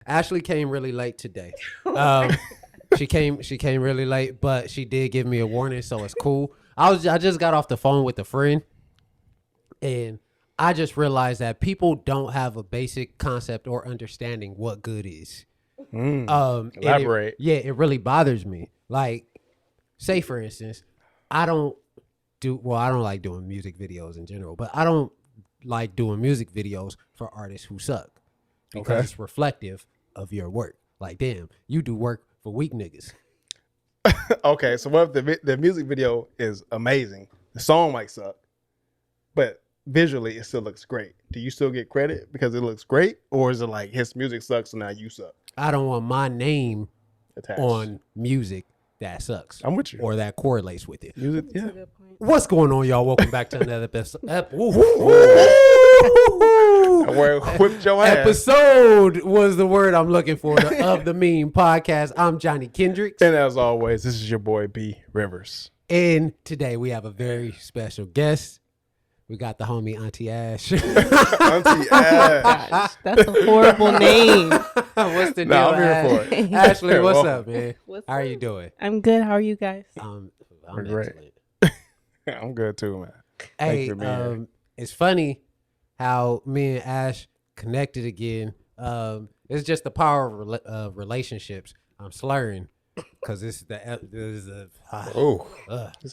Ashley came really late today. She came really late, but she did give me a warning, so it's cool. I just got off the phone with a friend, and I just realized that people don't have a basic concept or understanding what good is. Elaborate. It really bothers me. Like, say for instance, I don't like doing music videos in general, but I don't like doing music videos for artists who suck because it's reflective of your work. Like, damn, you do work for weak niggas. Okay, so what if the music video is amazing? The song might suck, but visually it still looks great. Do you still get credit because it looks great, or is it like his music sucks so now you suck? I don't want my name Attached. on music that sucks. I'm with you. Or that correlates with it. Music, yeah. What's going on, y'all? Welcome back to another episode. Where whipped your ass. Episode was the word I'm looking for of the Meme Podcast. I'm Johnny Kendricks. And as always, this is your boy B Rivers. And today we have a very special guest. We got the homie Auntie Ash. Auntie Ash. Gosh, that's a horrible name. What's the deal, I'm here Ash? for it. Ashley, what's Welcome. up, man? How are you doing? I'm good. How are you guys? I'm Great. excellent. I'm good too, man. Hey, for being here. it's funny how me and Ash connected again. It's just the power of relationships. I'm slurring because this is a Oh,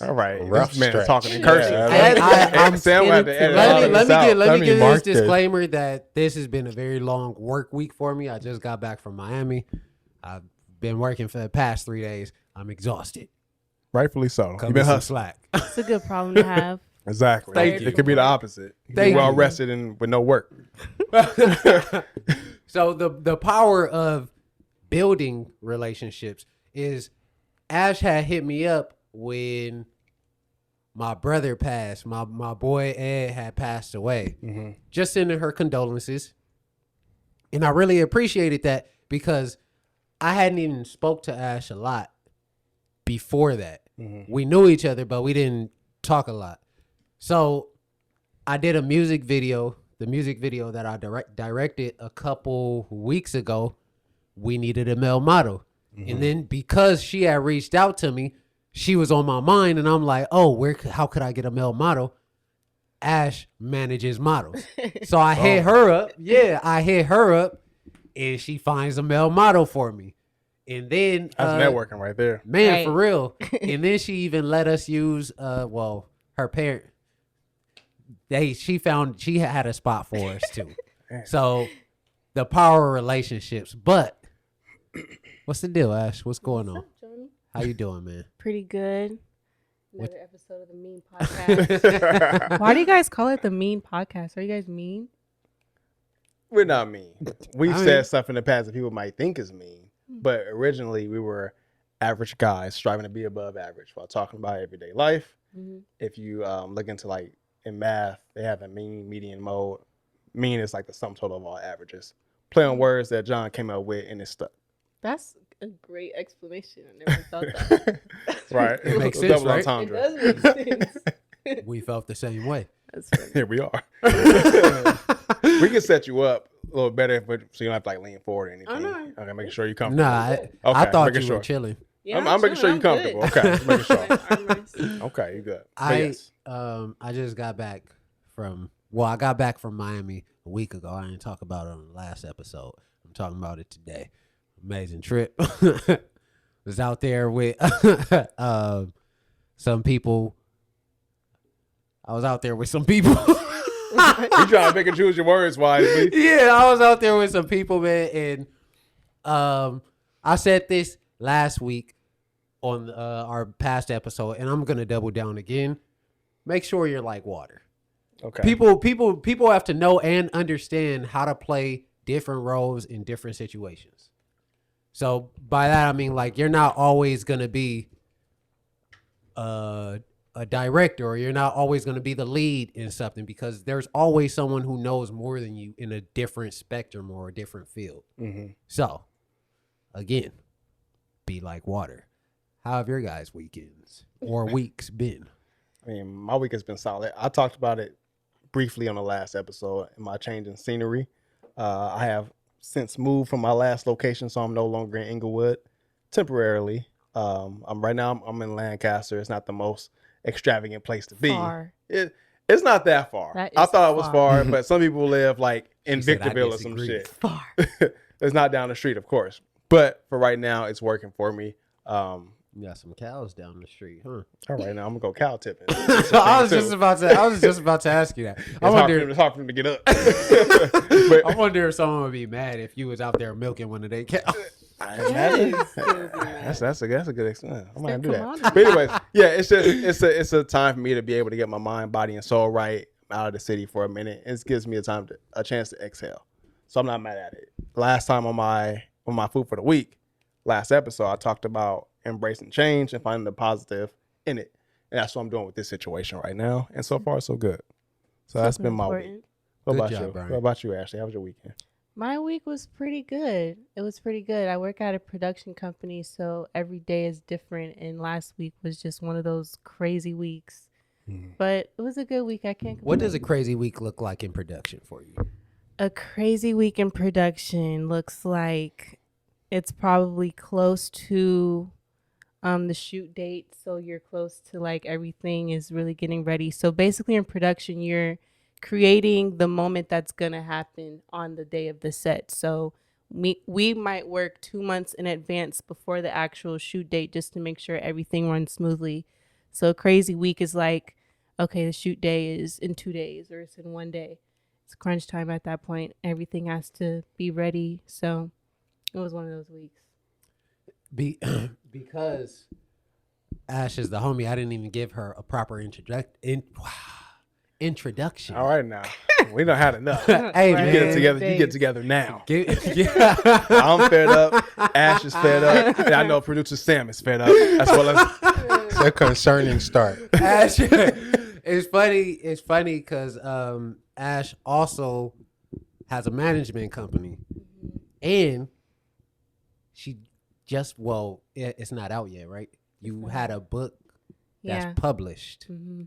all right. Rough This man is stretch. talking in cursive. Yeah. I'm Sam had to edit let all me this get out. let me give this mark this. disclaimer that this has been a very long work week for me. I just got back from Miami. I've been working for the past 3 days. I'm exhausted. Rightfully so. Cut You've me been some hustling. slack. It's a good problem to have. Exactly. Thank you. It could be the opposite. Thank You're well you. rested and with no work. So the power of building relationships is Ash had hit me up when my brother passed. My boy Ed had passed away. Mm-hmm. Just sending her condolences. And I really appreciated that because I hadn't even spoke to Ash a lot before that. Mm-hmm. We knew each other, but we didn't talk a lot. So I did a music video. The music video that I directed a couple weeks ago, we needed a male model. Mm-hmm. And then because she had reached out to me, she was on my mind. And I'm like, oh, how could I get a male model? Ash manages models. So I hit her up. Yeah, I hit her up. And she finds a male model for me. And then That's networking right there. man, Right. for real. And then she even let us use her parent. She had a spot for us too. So the power of relationships. But what's the deal, Ash? What's going on? Johnny? How you doing, man? Pretty good. What- Another episode of the Mean Podcast. Why do you guys call it the Mean Podcast? Are you guys mean? We're not mean. We've I mean- said stuff in the past that people might think is mean. But originally we were average guys striving to be above average while talking about everyday life. Mm-hmm. If you look into like in math, they have a mean, median, mode. Mean is like the sum total of all averages. Play on words that John came up with and it stuck. That's a great explanation. I never thought that. Right. It makes Double sense, right? entendre. It does make sense. We felt the same way. That's funny. Here we are. We can set you up a little better, but so you don't have to like lean forward or anything. Oh, no. Okay, making sure you're comfortable. Nah, I Okay, thought making you sure. were chilling. Yeah, I'm making sure chilling. you're I'm comfortable. good. Okay, just making sure. Armrest. Okay, you good. But I yes. I just got back I got back from Miami a week ago. I didn't talk about it on the last episode. I'm talking about it today. Amazing trip. Was out there with some people. I was out there with some people. You trying to pick and choose your words wisely. Yeah, I was out there with some people, man, and I said this last week on our past episode, and I'm gonna double down again. Make sure you're like water. Okay. People have to know and understand how to play different roles in different situations. So by that I mean like you're not always gonna be a director, or you're not always gonna be the lead in something, because there's always someone who knows more than you in a different spectrum or a different field. Mm-hmm. So again, be like water. How have your guys' weekends or weeks been? I mean, my week has been solid. I talked about it briefly on the last episode in my change in scenery. I have since moved from my last location, so I'm no longer in Inglewood temporarily. I'm right now. I'm in Lancaster. It's not the most extravagant place to be. Far. It's not that far. That I is thought it was far. far, but some people live like in She said, "I Victorville or some disagree." shit. Far. It's not down the street, of course. But for right now, it's working for me. You got some cows down the street, huh? All right, now I'm gonna go cow tipping. I was just about to ask you that. It's hard for him to get up. But I wonder if someone would be mad if you was out there milking one of their cows. I imagine. That's a good experience. I might do that. Come on. But anyways, yeah, it's a time for me to be able to get my mind, body, and soul right out of the city for a minute. It gives me a chance to exhale. So I'm not mad at it. Last time on my food for the week, last episode, I talked about embracing change and finding the positive in it. And that's what I'm doing with this situation right now. And so far, so good. So that's been my week. What Good about job, you? Brian. What about you, Ashley? How was your weekend? My week was pretty good. It was pretty good. I work at a production company, so every day is different. And last week was just one of those crazy weeks. But it was a good week. I can't complain. What does a crazy week look like in production for you? A crazy week in production looks like it's probably close to the shoot date. So you're close to like everything is really getting ready. So basically in production, you're creating the moment that's going to happen on the day of the set. So we might work 2 months in advance before the actual shoot date just to make sure everything runs smoothly. So a crazy week is like, okay, the shoot day is in 2 days or it's in 1 day. It's crunch time at that point. Everything has to be ready. So it was one of those weeks. Because Ash is the homie, I didn't even give her a proper introduction. All right, now we done had enough. Hey, You man. get it together. You Thanks. get together now. Yeah. I'm fed up. Ash is fed up. And I know producer Sam is fed up. As well as It's a concerning start. Ash, it's funny. It's funny because Ash also has a management company, and she it's not out yet, right? You had a book that's Yeah. published, Mm-hmm.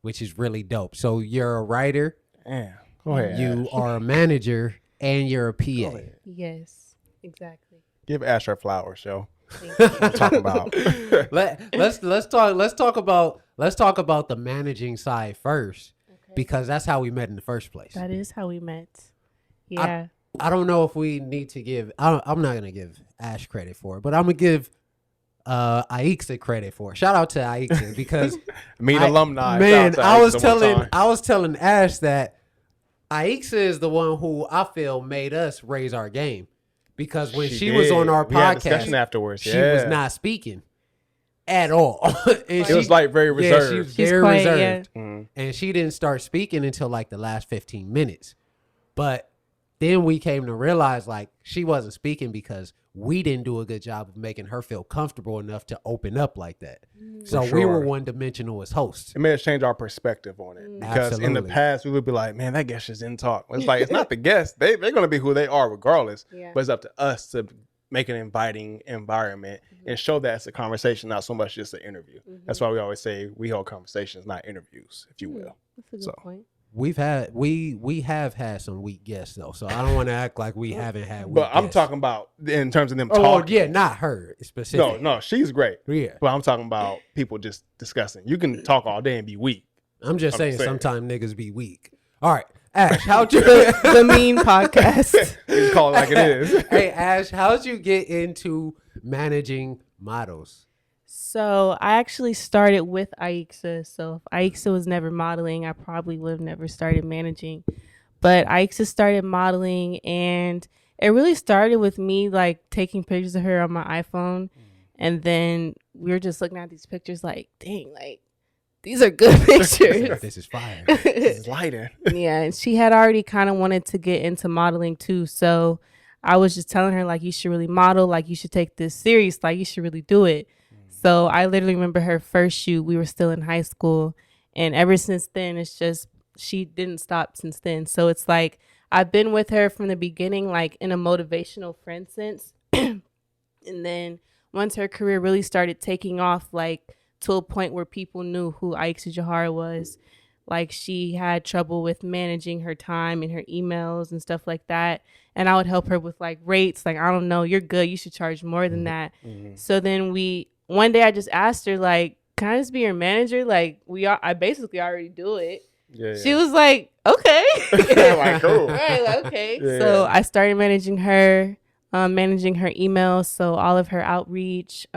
which is really dope. So you're a writer, damn. Go ahead. you are a manager, and you're a PA. Go ahead. Yes, exactly. Give Ash her flowers, yo. Thank you. I'm talking about. Let's talk about the managing side first, Okay. because that's how we met in the first place. That is how we met. Yeah. I don't know if we need to give. I'm not gonna give Ash credit for it, but I'm gonna give Aixa credit for it. Shout out to Aixa because Meet alumni. man, Shout out to I was Aixa one time. telling Ash that Aixa is the one who I feel made us raise our game, because when she was did. on our We had a discussion podcast, afterwards. she was not speaking at all. And It was like very reserved. she was She's very quiet, reserved. yeah. Mm. And she didn't start speaking until like the last 15 minutes. But then we came to realize like she wasn't speaking because we didn't do a good job of making her feel comfortable enough to open up like that. So we sure. were one dimensional as hosts. It made us change our perspective on it. Because in the Absolutely. past, we would be like, man, that guest just didn't talk. It's like, it's not the guest. They're going to be who they are regardless. Yeah. But it's up to us to make an inviting environment and show that it's a conversation, not so much just an interview. That's why we always say we hold conversations, not interviews, if you will. That's a good So. point. We have had some weak guests though, so I don't want to act like we haven't had weak But I'm guests. talking about in terms of them Oh talking. yeah, not her specifically. No, she's great. Yeah. But I'm talking about people just discussing. You can talk all day and be weak. I'm just saying saying. sometimes niggas be weak. All right, Ash, how'd you The Mean Podcast. We just call it like it is. Hey Ash, how'd you get into managing models? So I actually started with Aixa. So if Aixa was never modeling, I probably would have never started managing. But Aixa started modeling, and it really started with me like taking pictures of her on my iPhone. And then we were just looking at these pictures like, dang, like these are good pictures. This is fire. It's lighter. Yeah, and she had already kind of wanted to get into modeling too. So I was just telling her like, you should really model, like you should take this serious, like you should really do it. So I literally remember her first shoot. We were still in high school, and ever since then, it's just she didn't stop since then. So it's like I've been with her from the beginning, like in a motivational friend sense, and then once her career really started taking off, like to a point where people knew who Aixa Jahara was, like she had trouble with managing her time and her emails and stuff like that. And I would help her with like rates. Like, I don't know, you're good. You should charge more than that. So then one day I just asked her, like, can I just be your manager? Like, I basically already do it. Yeah. She was like, okay. Like, cool. Right, like, okay. Yeah. So I started managing her emails. So all of her outreach,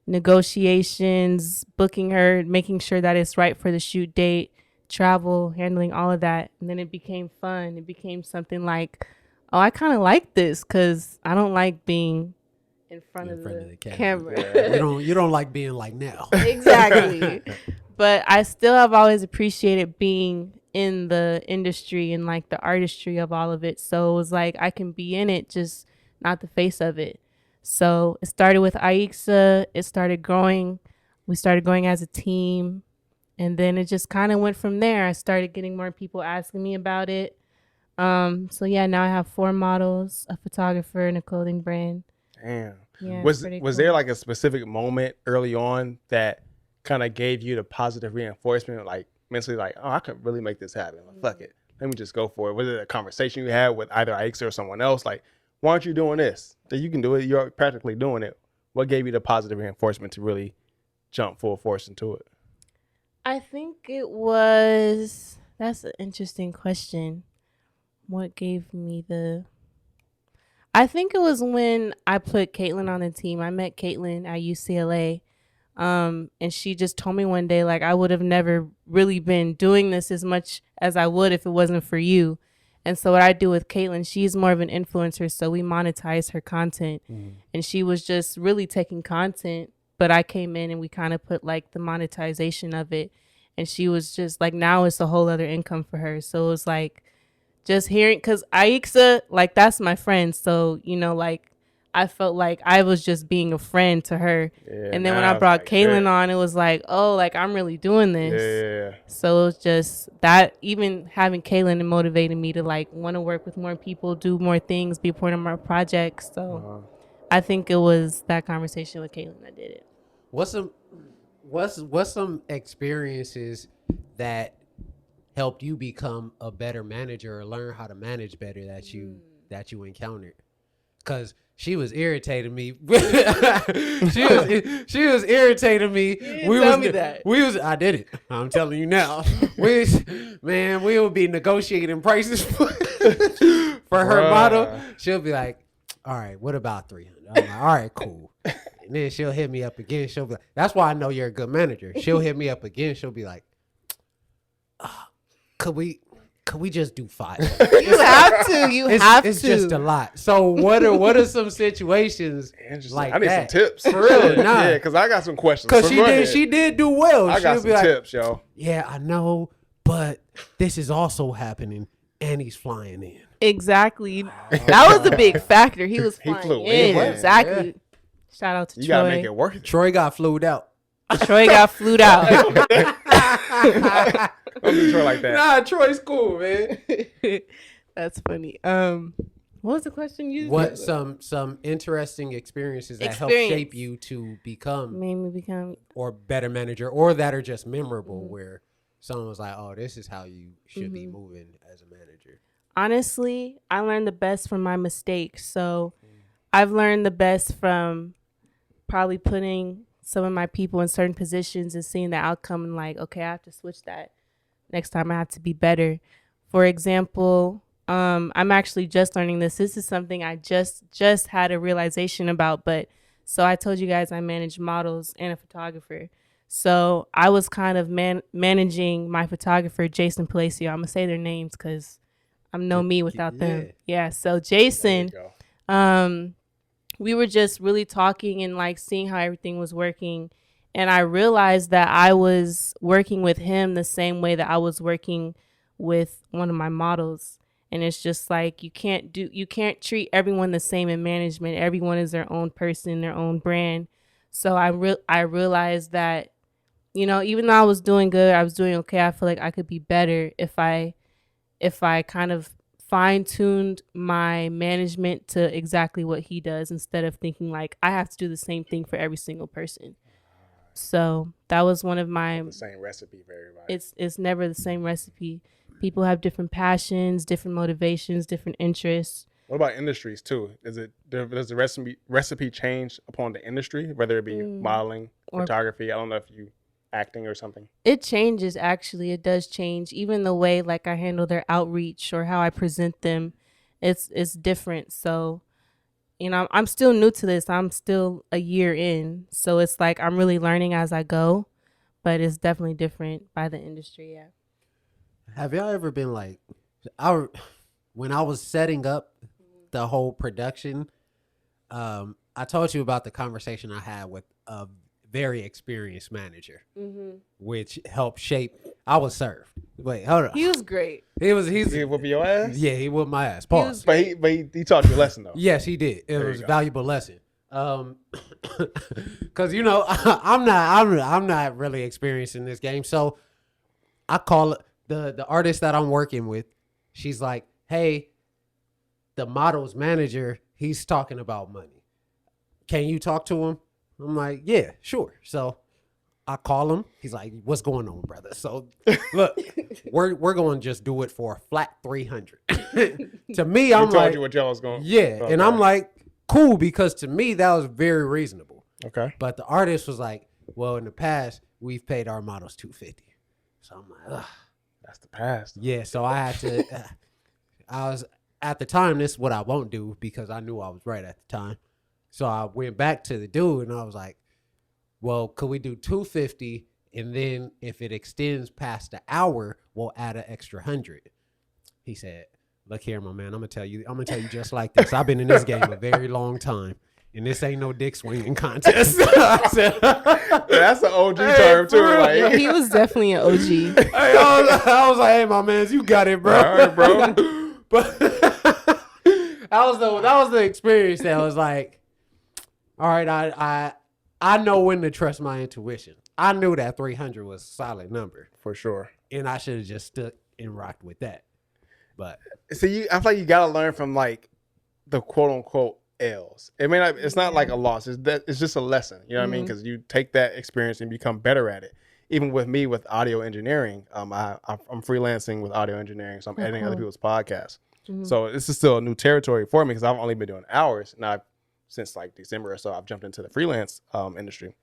negotiations, booking her, making sure that it's right for the shoot date, travel, handling all of that. And then it became fun. It became something like, oh, I kind of like this because I don't like being in front of the camera. Yeah. You don't like being like now. Exactly. But I still have always appreciated being in the industry and like the artistry of all of it. So it was like I can be in it, just not the face of it. So it started with Aixa. It started growing. We started going as a team. And then it just kind of went from there. I started getting more people asking me about it. So yeah, now I have 4 models, a photographer, and a clothing brand. Damn. Yeah, Was cool. there like a specific moment early on that kind of gave you the positive reinforcement, like mentally, like, oh, I could really make this happen. Like, fuck it, let me just go for it. Was it a conversation you had with either Aixa or someone else, like, why aren't you doing this? That you can do it. You're practically doing it. What gave you the positive reinforcement to really jump full force into it? I think that's an interesting question. What gave me I think it was when I put Caitlin on the team. I met Caitlin at UCLA. And she just told me one day, like, I would have never really been doing this as much as I would if it wasn't for you. And so what I do with Caitlin, she's more of an influencer, so we monetize her content. And she was just really taking content, but I came in and we kind of put like the monetization of it. And she was just like, now it's a whole other income for her. So it was like just hearing, because Aixa, like, that's my friend. So, you know, like, I felt like I was just being a friend to her. Yeah, and then when I brought Caitlin on, it was like, oh, like, I'm really doing this. Yeah. So it was just that, even having Caitlin motivated me to like want to work with more people, do more things, be a part of more projects. So I think it was that conversation with Caitlin that did it. What's some experiences that helped you become a better manager or learn how to manage better that you encountered? Because she was irritating me. she was irritating me. I did it. I'm telling you now. We would be negotiating prices for her model. She'll be like, all right, what about 300? I'm like, all right, cool. And then she'll hit me up again. She'll be like, that's why I know you're a good manager. She'll hit me up again. She'll be like, could we just do 5? You have to. It's just a lot. So what are some situations like I need that? some tips. For real, nah. Yeah, because I got some questions. Because So she did do well. I got some tips, yo. Yeah, I know, but this is also happening, and he's flying in. Exactly. That was a big factor. He was flying flew in. in. Exactly. Yeah. Shout out to You Troy. gotta make it work. Troy got flued out. Troy got flued out. Don't do Troy like that. Nah, Troy's cool, man. That's funny. What was the question you What some interesting experiences that help shape you to become made me become or better manager, or that are just memorable, where someone was like, oh, this is how you should be moving as a manager? Honestly, I learned the best from my mistakes. So I've learned the best from probably putting some of my people in certain positions and seeing the outcome and like, okay, I have to switch that. Next time I have to be better. For example, I'm actually just learning this. This is something I just had a realization about. But so I told you guys I manage models and a photographer. So I was kind of managing my photographer, Jason Palacio. I'm going to say their names because I'm no me without them. Yeah. So Jason, we were just really talking and like seeing how everything was working. And I realized that I was working with him the same way that I was working with one of my models. And it's just like, you can't treat everyone the same in management. Everyone is their own person, their own brand. So I realized that, you know, even though I was doing good, I was doing okay. I feel like I could be better if I kind of fine-tuned my management to exactly what he does instead of thinking like I have to do the same thing for every single person. So that was one of my. The same recipe for everybody. It's never the same recipe. People have different passions, different motivations, different interests. What about industries too? Does the recipe change upon the industry, whether it be modeling, Or- photography? I don't know if you acting or something. It changes, actually. It does change. Even the way like I handle their outreach or how I present them, it's different. So, I'm still new to this. I'm still a year in. So it's like I'm really learning as I go, but it's definitely different by the industry, yeah. Have y'all ever been like, when I was setting up the whole production, I told you about the conversation I had with a very experienced manager, which helped shape. I was served. Wait, hold on. He was great. He's He whoop your ass? yeah, he whooped my ass. Pause. But he taught you a lesson though. Yes, he did. It was you a go. valuable lesson. Because I'm not really experienced in this game, so I call the artist that I'm working with. She's like, "Hey, the model's manager, he's talking about money. Can you talk to him?" I'm like, "Yeah, sure." So I call him. He's like, "What's going on, brother?" So look, we're going to just do it for a flat 300. To me, I'm He told like, you what y'all was going. yeah, Okay. and I'm like, cool, because to me that was very reasonable. Okay. But the artist was like, "Well, in the past we've paid our models 250." So I'm like, ugh. That's the past. Yeah. So I had to. I was at the time. This is what I won't do because I knew I was right at the time. So I went back to the dude and I was like, "Well, could we do 250? And then if it extends past the hour, we'll add an extra 100." He said, "Look here, my man. I'm gonna tell you just like this. I've been in this game a very long time, and this ain't no dick swinging contest." I said, That's an OG Hey, term too. for real. Like, Yeah, he was definitely an OG. Hey, I was like, "Hey, my man, you got it, bro." All right, bro. But that was the experience that was like, all right, I know when to trust my intuition. I knew that 300 was a solid number, For sure. and I should have just stood and rocked with that. But See, I feel like you gotta learn from like the quote unquote L's. It may not. It's not like a loss. It's just a lesson. You know what I mean? Because you take that experience and become better at it. Even with me with audio engineering, I'm freelancing with audio engineering, so I'm editing other people's podcasts. So this is still a new territory for me because I've only been doing hours now. Since like December or so, I've jumped into the freelance industry,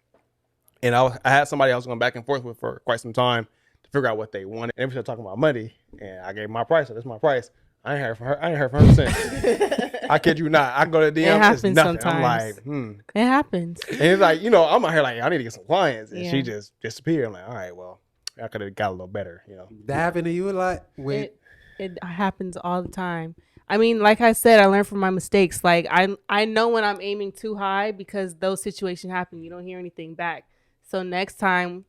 and I had somebody I was going back and forth with for quite some time to figure out what they wanted. And we started talking about money, and I gave my price. So that's my price. I ain't heard from her since. I kid you not. I go to DM. It happens it's nothing. sometimes. I'm like, It happens. And it's like, I'm out here like, I need to get some clients, and she Yeah. just disappeared. I'm like, all right, well, I could have got a little better, that happened to you a lot with. It happens all the time. I mean, like I said, I learned from my mistakes. Like I know when I'm aiming too high because those situations happen. You don't hear anything back. So next time,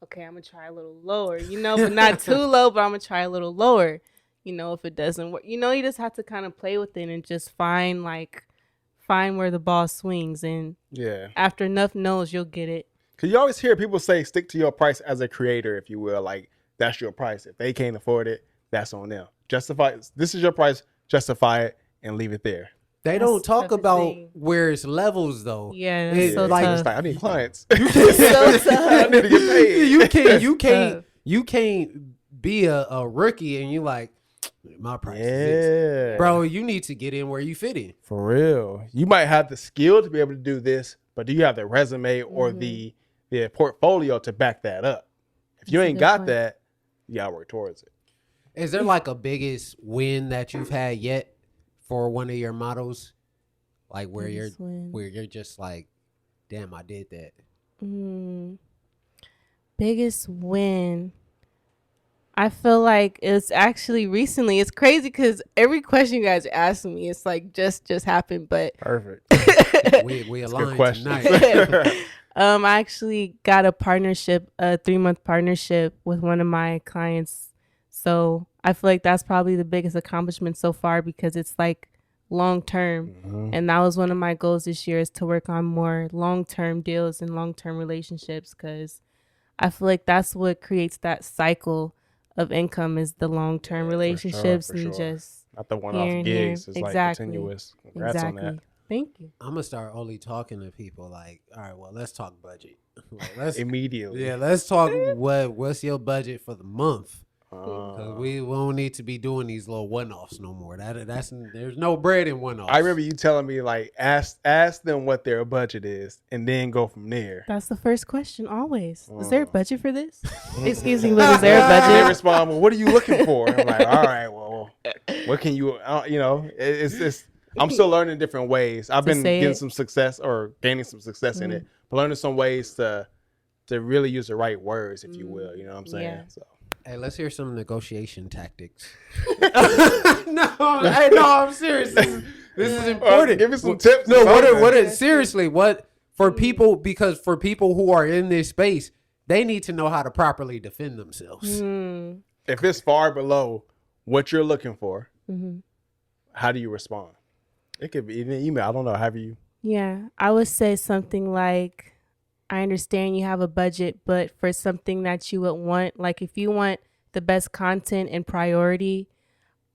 okay, I'm gonna try a little lower, but not too low, but I'm gonna try a little lower. If it doesn't work, you just have to kind of play with it and just find where the ball swings. And yeah. after enough no's, you'll get it. Because you always hear people say, stick to your price as a creator, if you will. Like, that's your price. If they can't afford it, that's on them. Justify. This is your price. Justify it and leave it there. They That's don't the talk toughest about thing. where it's levels though. Yeah, that's It- so like, tough. It's like, I need clients. So I tough. need to get paid. You can't be a rookie and you like, my price is this. Yeah. Bro, you need to get in where you fit in. For real. You might have the skill to be able to do this, but do you have the resume or the portfolio to back that up? If you That's a ain't good got point. that, you gotta work towards it. Is there like a biggest win that you've had yet for one of your models? Like where Biggest win. you're just like, damn, I did that. Biggest win. I feel like it's actually recently. It's crazy because every question you guys are asking me, it's like just happened. But Perfect. We Good aligned question. tonight. I actually got a 3-month partnership with one of my clients. So I feel like that's probably the biggest accomplishment so far because it's like long term. And that was one of my goals this year is to work on more long-term deals and long-term relationships because I feel like that's what creates that cycle of income is the long-term relationships for and sure. just Not the one here off and here. gigs. It's Exactly. like continuous. Congrats on that. Thank you. I'm gonna start only talking to people like, all right, well, let's talk budget. Like, let's Immediately. yeah, let's talk what's your budget for the month. Uh, Cause we won't need to be doing these little one-offs no more. That's there's no bread in one-offs. I remember you telling me like ask them what their budget is and then go from there. That's the first question always. Is there a budget for this? Excuse me, but is there a budget? They respond, well, what are you looking for? I'm like, all right, well, what can you, it's I'm still learning different ways. I've been getting some success or gaining some success in it, but learning some ways to really use the right words, if you will. You know what I'm saying? Yeah. So. Hey, let's hear some negotiation tactics. I'm serious. This is important. Give me some tips. No, what is seriously what for people, because for people who are in this space, they need to know how to properly defend themselves. If it's far below what you're looking for, Mm-hmm. how do you respond? It could be even email. I don't know. Have you? Yeah, I would say something like, I understand you have a budget, but for something that you would want, like if you want the best content and priority,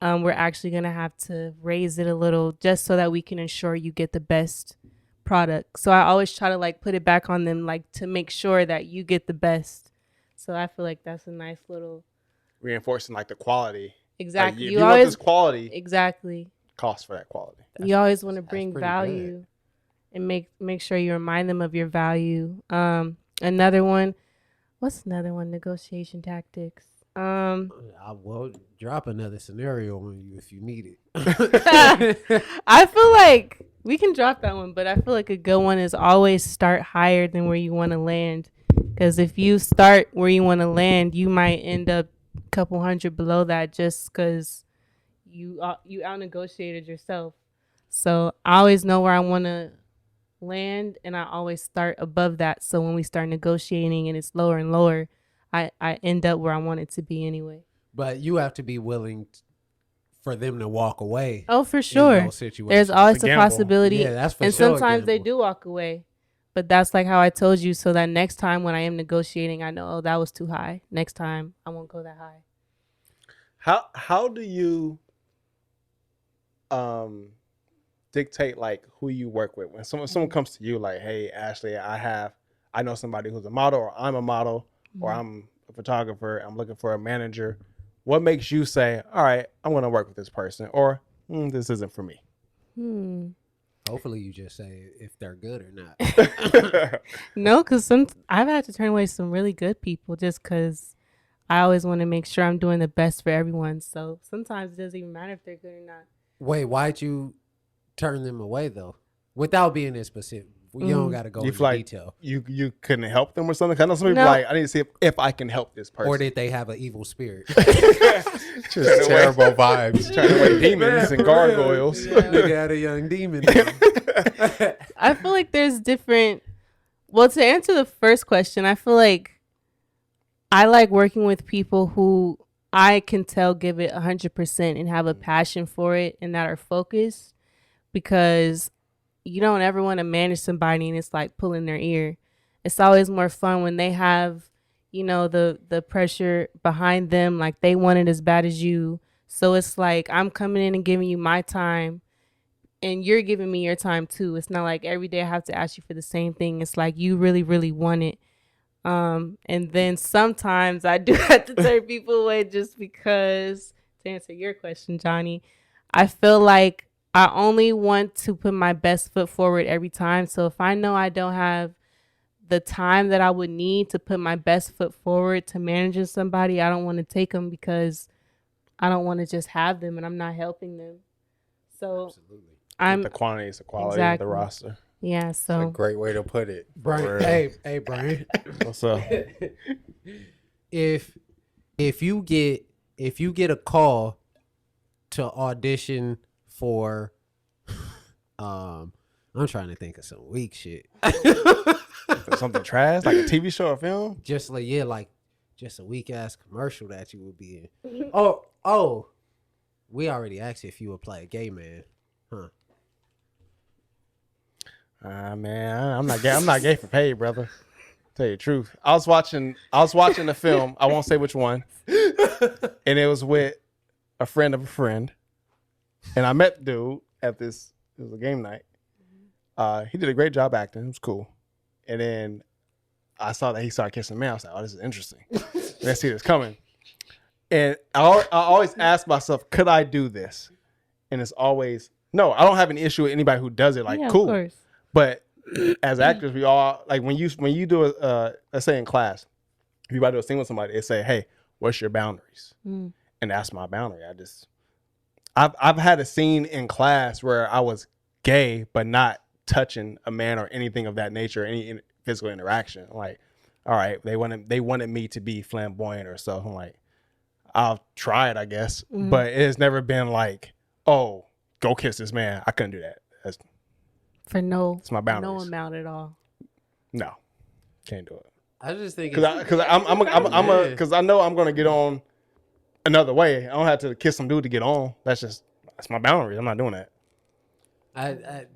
we're actually going to have to raise it a little just so that we can ensure you get the best product. So I always try to like put it back on them, like to make sure that you get the best. So I feel like that's a nice little Reinforcing like the quality. exactly. Like, if you want this quality, exactly. cost for that quality. You always want to bring pretty value. good. And make sure you remind them of your value. Another one, what's another one? Negotiation tactics. I will drop another scenario on you if you need it. I feel like we can drop that one, but I feel like a good one is always start higher than where you want to land. Because if you start where you want to land, you might end up a couple hundred below that just because you out negotiated yourself. So I always know where I want to land, and I always start above that. So when we start negotiating and it's lower and lower, I end up where I want it to be anyway. But you have to be willing for them to walk away. Oh, for sure. In those situations. There's always It's a a gamble. possibility. Yeah, that's for and sure a sometimes they gamble. do walk away. But that's like how I told you, so that next time when I am negotiating, I know, oh, that was too high. Next time I won't go that high. How do you dictate like who you work with when someone comes to you like, hey Ashley, I know somebody who's a model, or I'm a model, or I'm a photographer, I'm looking for a manager. What makes you say, all right, I'm going to work with this person, or this isn't for me? Hopefully you just say if they're good or not. No, because I've had to turn away some really good people just because I always want to make sure I'm doing the best for everyone. So sometimes it doesn't even matter if they're good or not. Wait, why'd you turn them away though? Without being in specific. You don't got to go You into feel like detail. you couldn't help them or something? 'Cause I know some people No. like, I need to see if I can help this person. Or did they have an evil spirit? Just Terrible vibes. turn away demons and gargoyles. Nigga had a young demon. I feel like there's different. Well, to answer the first question, I feel like I like working with people who I can tell give it 100% and have a passion for it and that are focused, because you don't ever want to manage somebody and it's like pulling their ear. It's always more fun when they have, the pressure behind them, like they want it as bad as you. So it's like I'm coming in and giving you my time and you're giving me your time too. It's not like every day I have to ask you for the same thing. It's like you really, really want it. And then sometimes I do have to turn people away just because, to answer your question, Johnny, I feel like I only want to put my best foot forward every time. So if I know I don't have the time that I would need to put my best foot forward to managing somebody, I don't want to take them because I don't want to just have them and I'm not helping them. So The quantity is the quality of the roster. Yeah, That's a so great way to put it. Brian, hey, Brian. What's up? If you get a call to audition for I'm trying to think of some weak shit. Something trash, like a TV show or film? Just a weak ass commercial that you would be in. Oh, we already asked if you would play a gay man. Huh. Man, I'm not gay. I'm not gay for pay, brother. Tell you the truth. I was watching the film. I won't say which one. And it was with a friend of a friend. And I met the dude at this. It was a game night. He did a great job acting. It was cool. And then I saw that he started kissing me. I was like, oh, this is interesting. Let's see this coming. And I always ask myself, could I do this? And it's always, no, I don't have an issue with anybody who does it. Like, Yeah, cool. of course. But as actors, we all, like when you do let's say in class, if you about to do a scene with somebody, they say, hey, what's your boundaries? Mm. And that's my boundary. I've had a scene in class where I was gay, but not touching a man or anything of that nature, any physical interaction. Like, all right, they wanted me to be flamboyant or so. I'm like, I'll try it, I guess. Mm. But it's never been like, oh, go kiss this man. I couldn't do that. That's It's my boundaries. no amount at all. No, can't do it. I just think Because I know I'm gonna get on another way. I don't have to kiss some dude to get on. That's my boundaries. I'm not doing that.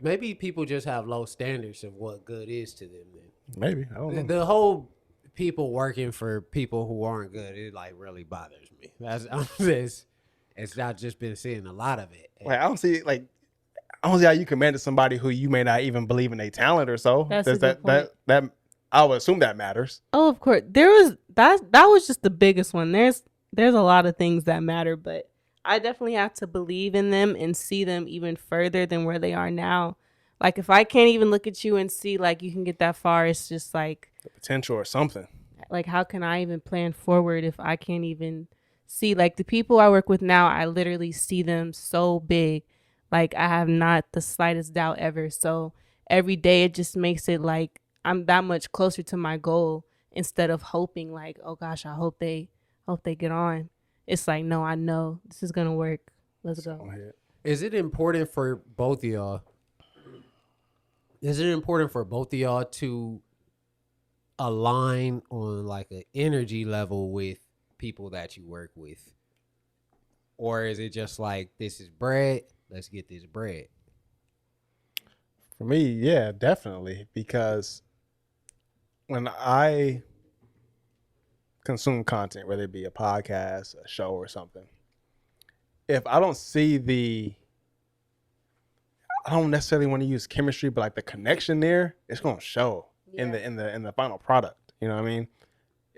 maybe people just have low standards of what good is to them. Then Maybe I don't know. the whole people working for people who aren't good, it like really bothers me. It's not just been seeing a lot of it. Like I don't see how you commanded somebody who you may not even believe in their talent or so. That's a good point. That I would assume that matters. Oh, of course. There was that was just the biggest one. There's a lot of things that matter, but I definitely have to believe in them and see them even further than where they are now. Like if I can't even look at you and see like you can get that far, it's just like The potential or something. like how can I even plan forward if I can't even see like the people I work with now, I literally see them so big. Like I have not the slightest doubt ever. So every day it just makes it like I'm that much closer to my goal instead of hoping like, oh gosh, I hope they get on. It's like, no, I know this is gonna work. Let's go. Is it important for both of y'all? Is it important for both of y'all to align on like an energy level with people that you work with? Or is it just like, this is bread, let's get this bread? For me, yeah, definitely. Because when I consume content, whether it be a podcast, a show, or something, if I don't see I don't necessarily want to use chemistry, but like the connection there, it's gonna show in the final product. You know what I mean?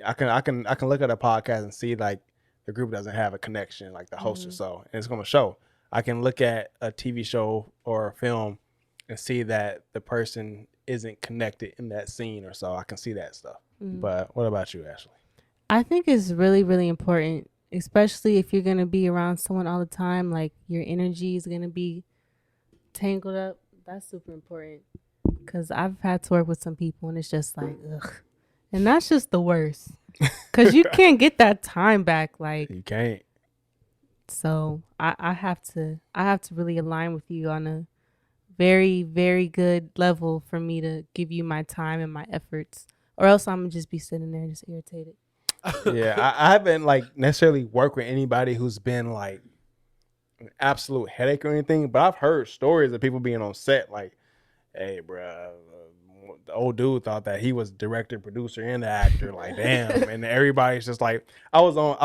I can look at a podcast and see like the group doesn't have a connection, like the host or so, and it's gonna show. I can look at a TV show or a film and see that the person isn't connected in that scene or so. I can see that stuff. But what about you, Ashley? I think it's really, really important, especially if you're going to be around someone all the time, like your energy is going to be tangled up. That's super important because I've had to work with some people and it's just like, ugh. And that's just the worst because you can't get that time back. Like You can't. So I have to really align with you on a very, very good level for me to give you my time and my efforts, or else I'm gonna just be sitting there just irritated. Yeah, I haven't like necessarily worked with anybody who's been like an absolute headache or anything, but I've heard stories of people being on set like, hey, bro, the old dude thought that he was director, producer, and the actor. Like, damn. And everybody's just like, I was an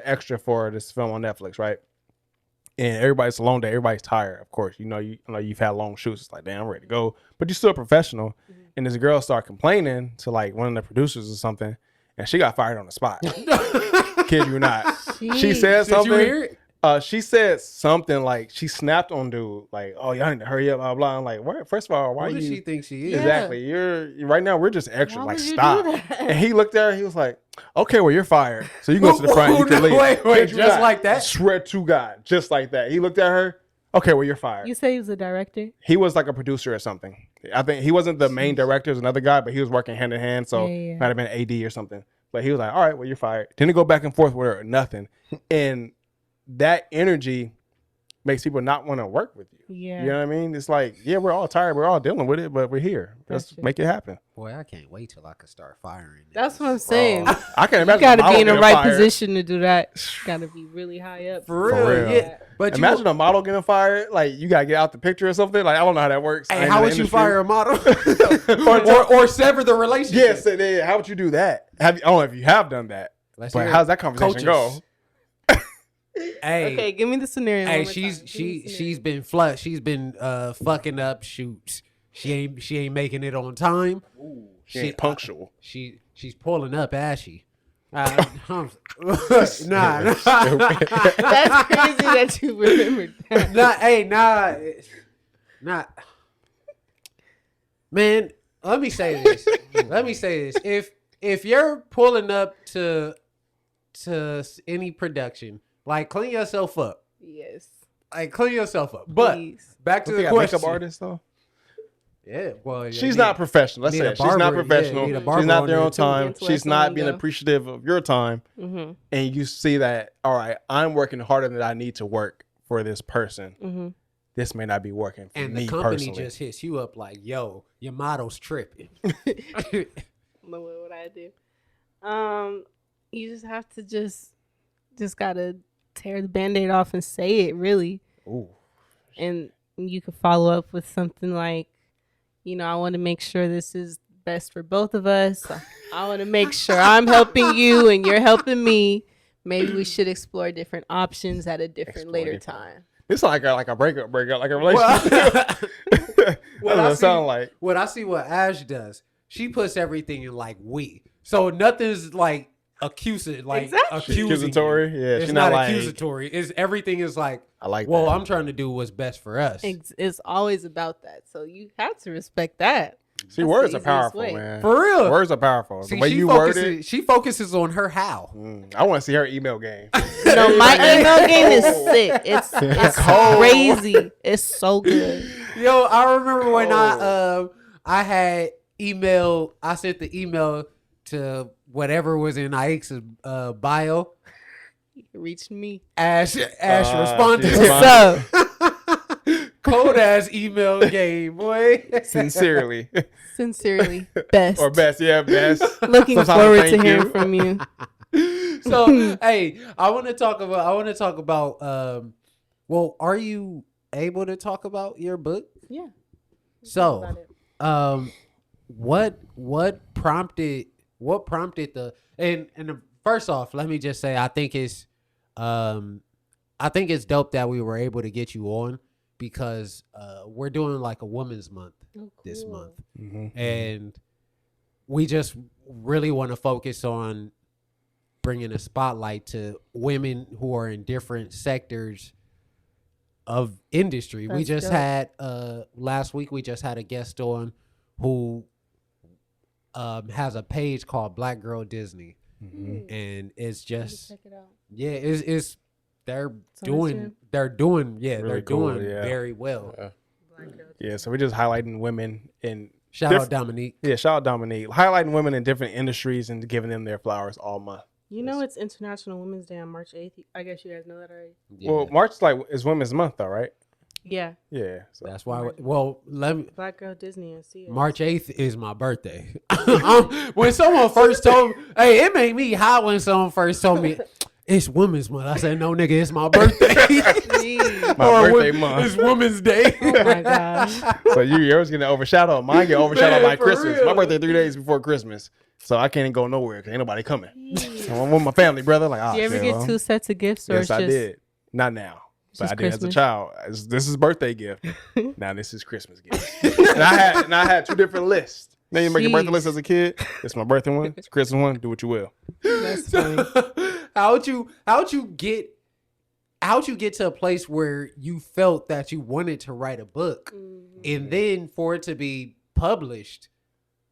extra for this film on Netflix, right? And everybody's a long day. Everybody's tired, of course. You've had long shoots. It's like, damn, I'm ready to go. But you're still a professional. Mm-hmm. And this girl started complaining to like one of the producers or something, and she got fired on the spot. Kid you not. She said something. Did you hear it? She said something like she snapped on dude, like, "Oh, y'all need to hurry up, blah blah." I'm like, "What? First of all, why Who you?" does she think she is? Exactly. You're right now. We're just extra. Why Like, would you stop. do that? And he looked at her. He was like, "Okay, well, you're fired. So you go to the front. You can leave." Wait, Kid you just not. like that? Swear to God, just like that. He looked at her. Okay, well, you're fired. You say he was a director? He was like a producer or something. I think he wasn't the main director. It was another guy, but he was working hand in hand. So Yeah. might have been AD or something. But he was like, "All right, well, you're fired." Didn't go back and forth with her or nothing. And that energy makes people not want to work with you. Yeah. You know what I mean? It's like, yeah, we're all tired. We're all dealing with it, but we're here. Let's Gotcha. make it happen. Boy, I can't wait till I can start firing. That's what I'm niggas. saying. I can You imagine. got a to be model in the getting right fired. position to do that. Got to be really high up. For For real, real. yeah. But Imagine a model getting fired. Like, you got to get out the picture or something. Like, I don't know how that works. I hey, ain't how in would the you industry. fire a model? Or- or sever the relationship? Yes, how would you do that? I don't know if you have done that. Let's But hear how's it. that conversation Coaches. go? Hey, Okay, give me the scenario. hey, one more time. Give me the she's scenario. been she's been fucking up shoots. She ain't making it on time. She ain't punctual. She's pulling up ashy. Nah. That's crazy that you remembered that. Nah. Man, let me say this. If you're pulling up to any production, like clean yourself up. Yes. Like clean yourself up. But Please. back to Don't the they got question. makeup artists though? Yeah, well, She's not professional. Let's need say a that. She's not barber, yeah, professional. need a barber She's not on there there on too. time. Until She's that's not on being go. appreciative of your time. Mm-hmm. And you see that, all right, I'm working harder than I need to work for this person. Mm-hmm. This may not be working for And me the company personally. just hits you up like, yo, your model's tripping. What would I do? You just have to just gotta tear the Band-Aid off and say it, really. Ooh. And you could follow up with something like, I want to make sure this is best for both of us. I want to make sure I'm helping you and you're helping me. Maybe we should explore different options at a different later time. It's like a breakup, like a relationship. What does it sound like? What I see what Ash does, she puts everything in like we. So nothing's like accusatory. Exactly. Accusatory? Yeah, It's she's not not like, accusatory. It's everything is like, I like well, that. I'm trying to do what's best for us. It's always about that. So you have to respect that. See, That's words the are powerful, easiest way. man. For real. Words are powerful. See, The way she you word focuses, it, she focuses on her how. I want to see her email game. No, my email game is sick. It's crazy. It's so good. Yo, I remember when I had I sent the email to whatever was in Aik's bio. You can reach me. Ash responded. she What's up? Cold ass email game, boy. Sincerely. Sincerely, best. Or best, yeah, best. Looking Sometimes forward to thank hearing you. from you. So, hey, I want to talk about. Well, are you able to talk about your book? Yeah. So, what prompted the first off, let me just say I think it's dope that we were able to get you on because we're doing like a Women's Month this month, and we just really want to focus on bringing a spotlight to women who are in different sectors of industry. We That's just dope. had last week we just had a guest on who has a page called Black Girl Disney, and it's just Check it out. yeah, it's they're It's on doing Really cool, yeah. very well. Yeah, so we're just highlighting women in Shout out Dominique. Yeah, shout out Dominique. Highlighting women in different industries and giving them their flowers all month. It's International Women's Day on March 8th. I guess you guys know that already. Yeah. Well, March is Women's Month though, right? Yeah. Yeah. So That's why. Well, let me. Black Girl Disney and see it. March 8th is my birthday. When someone first told hey, it made me hot when someone first told me it's Women's Month. I said, no, nigga, it's my birthday. Jeez. my Or birthday month. It's Women's Day. Oh my gosh. So yours getting overshadowed. Mine get overshadowed Man, by for Christmas. real. My birthday 3 days before Christmas. So I can't go nowhere because ain't nobody coming. So I'm with my family, brother. Like, Do you ever get two sets of gifts, or Yes, it's I just did. Not now. But just I did as a Christmas? child. This is birthday gift. Now this is Christmas gift. and I had two different lists. Then you make a birthday Jeez. list as a kid. It's my birthday one. It's Christmas one. Do what you will. That's funny. How'd you get to a place where you felt that you wanted to write a book, and then for it to be published?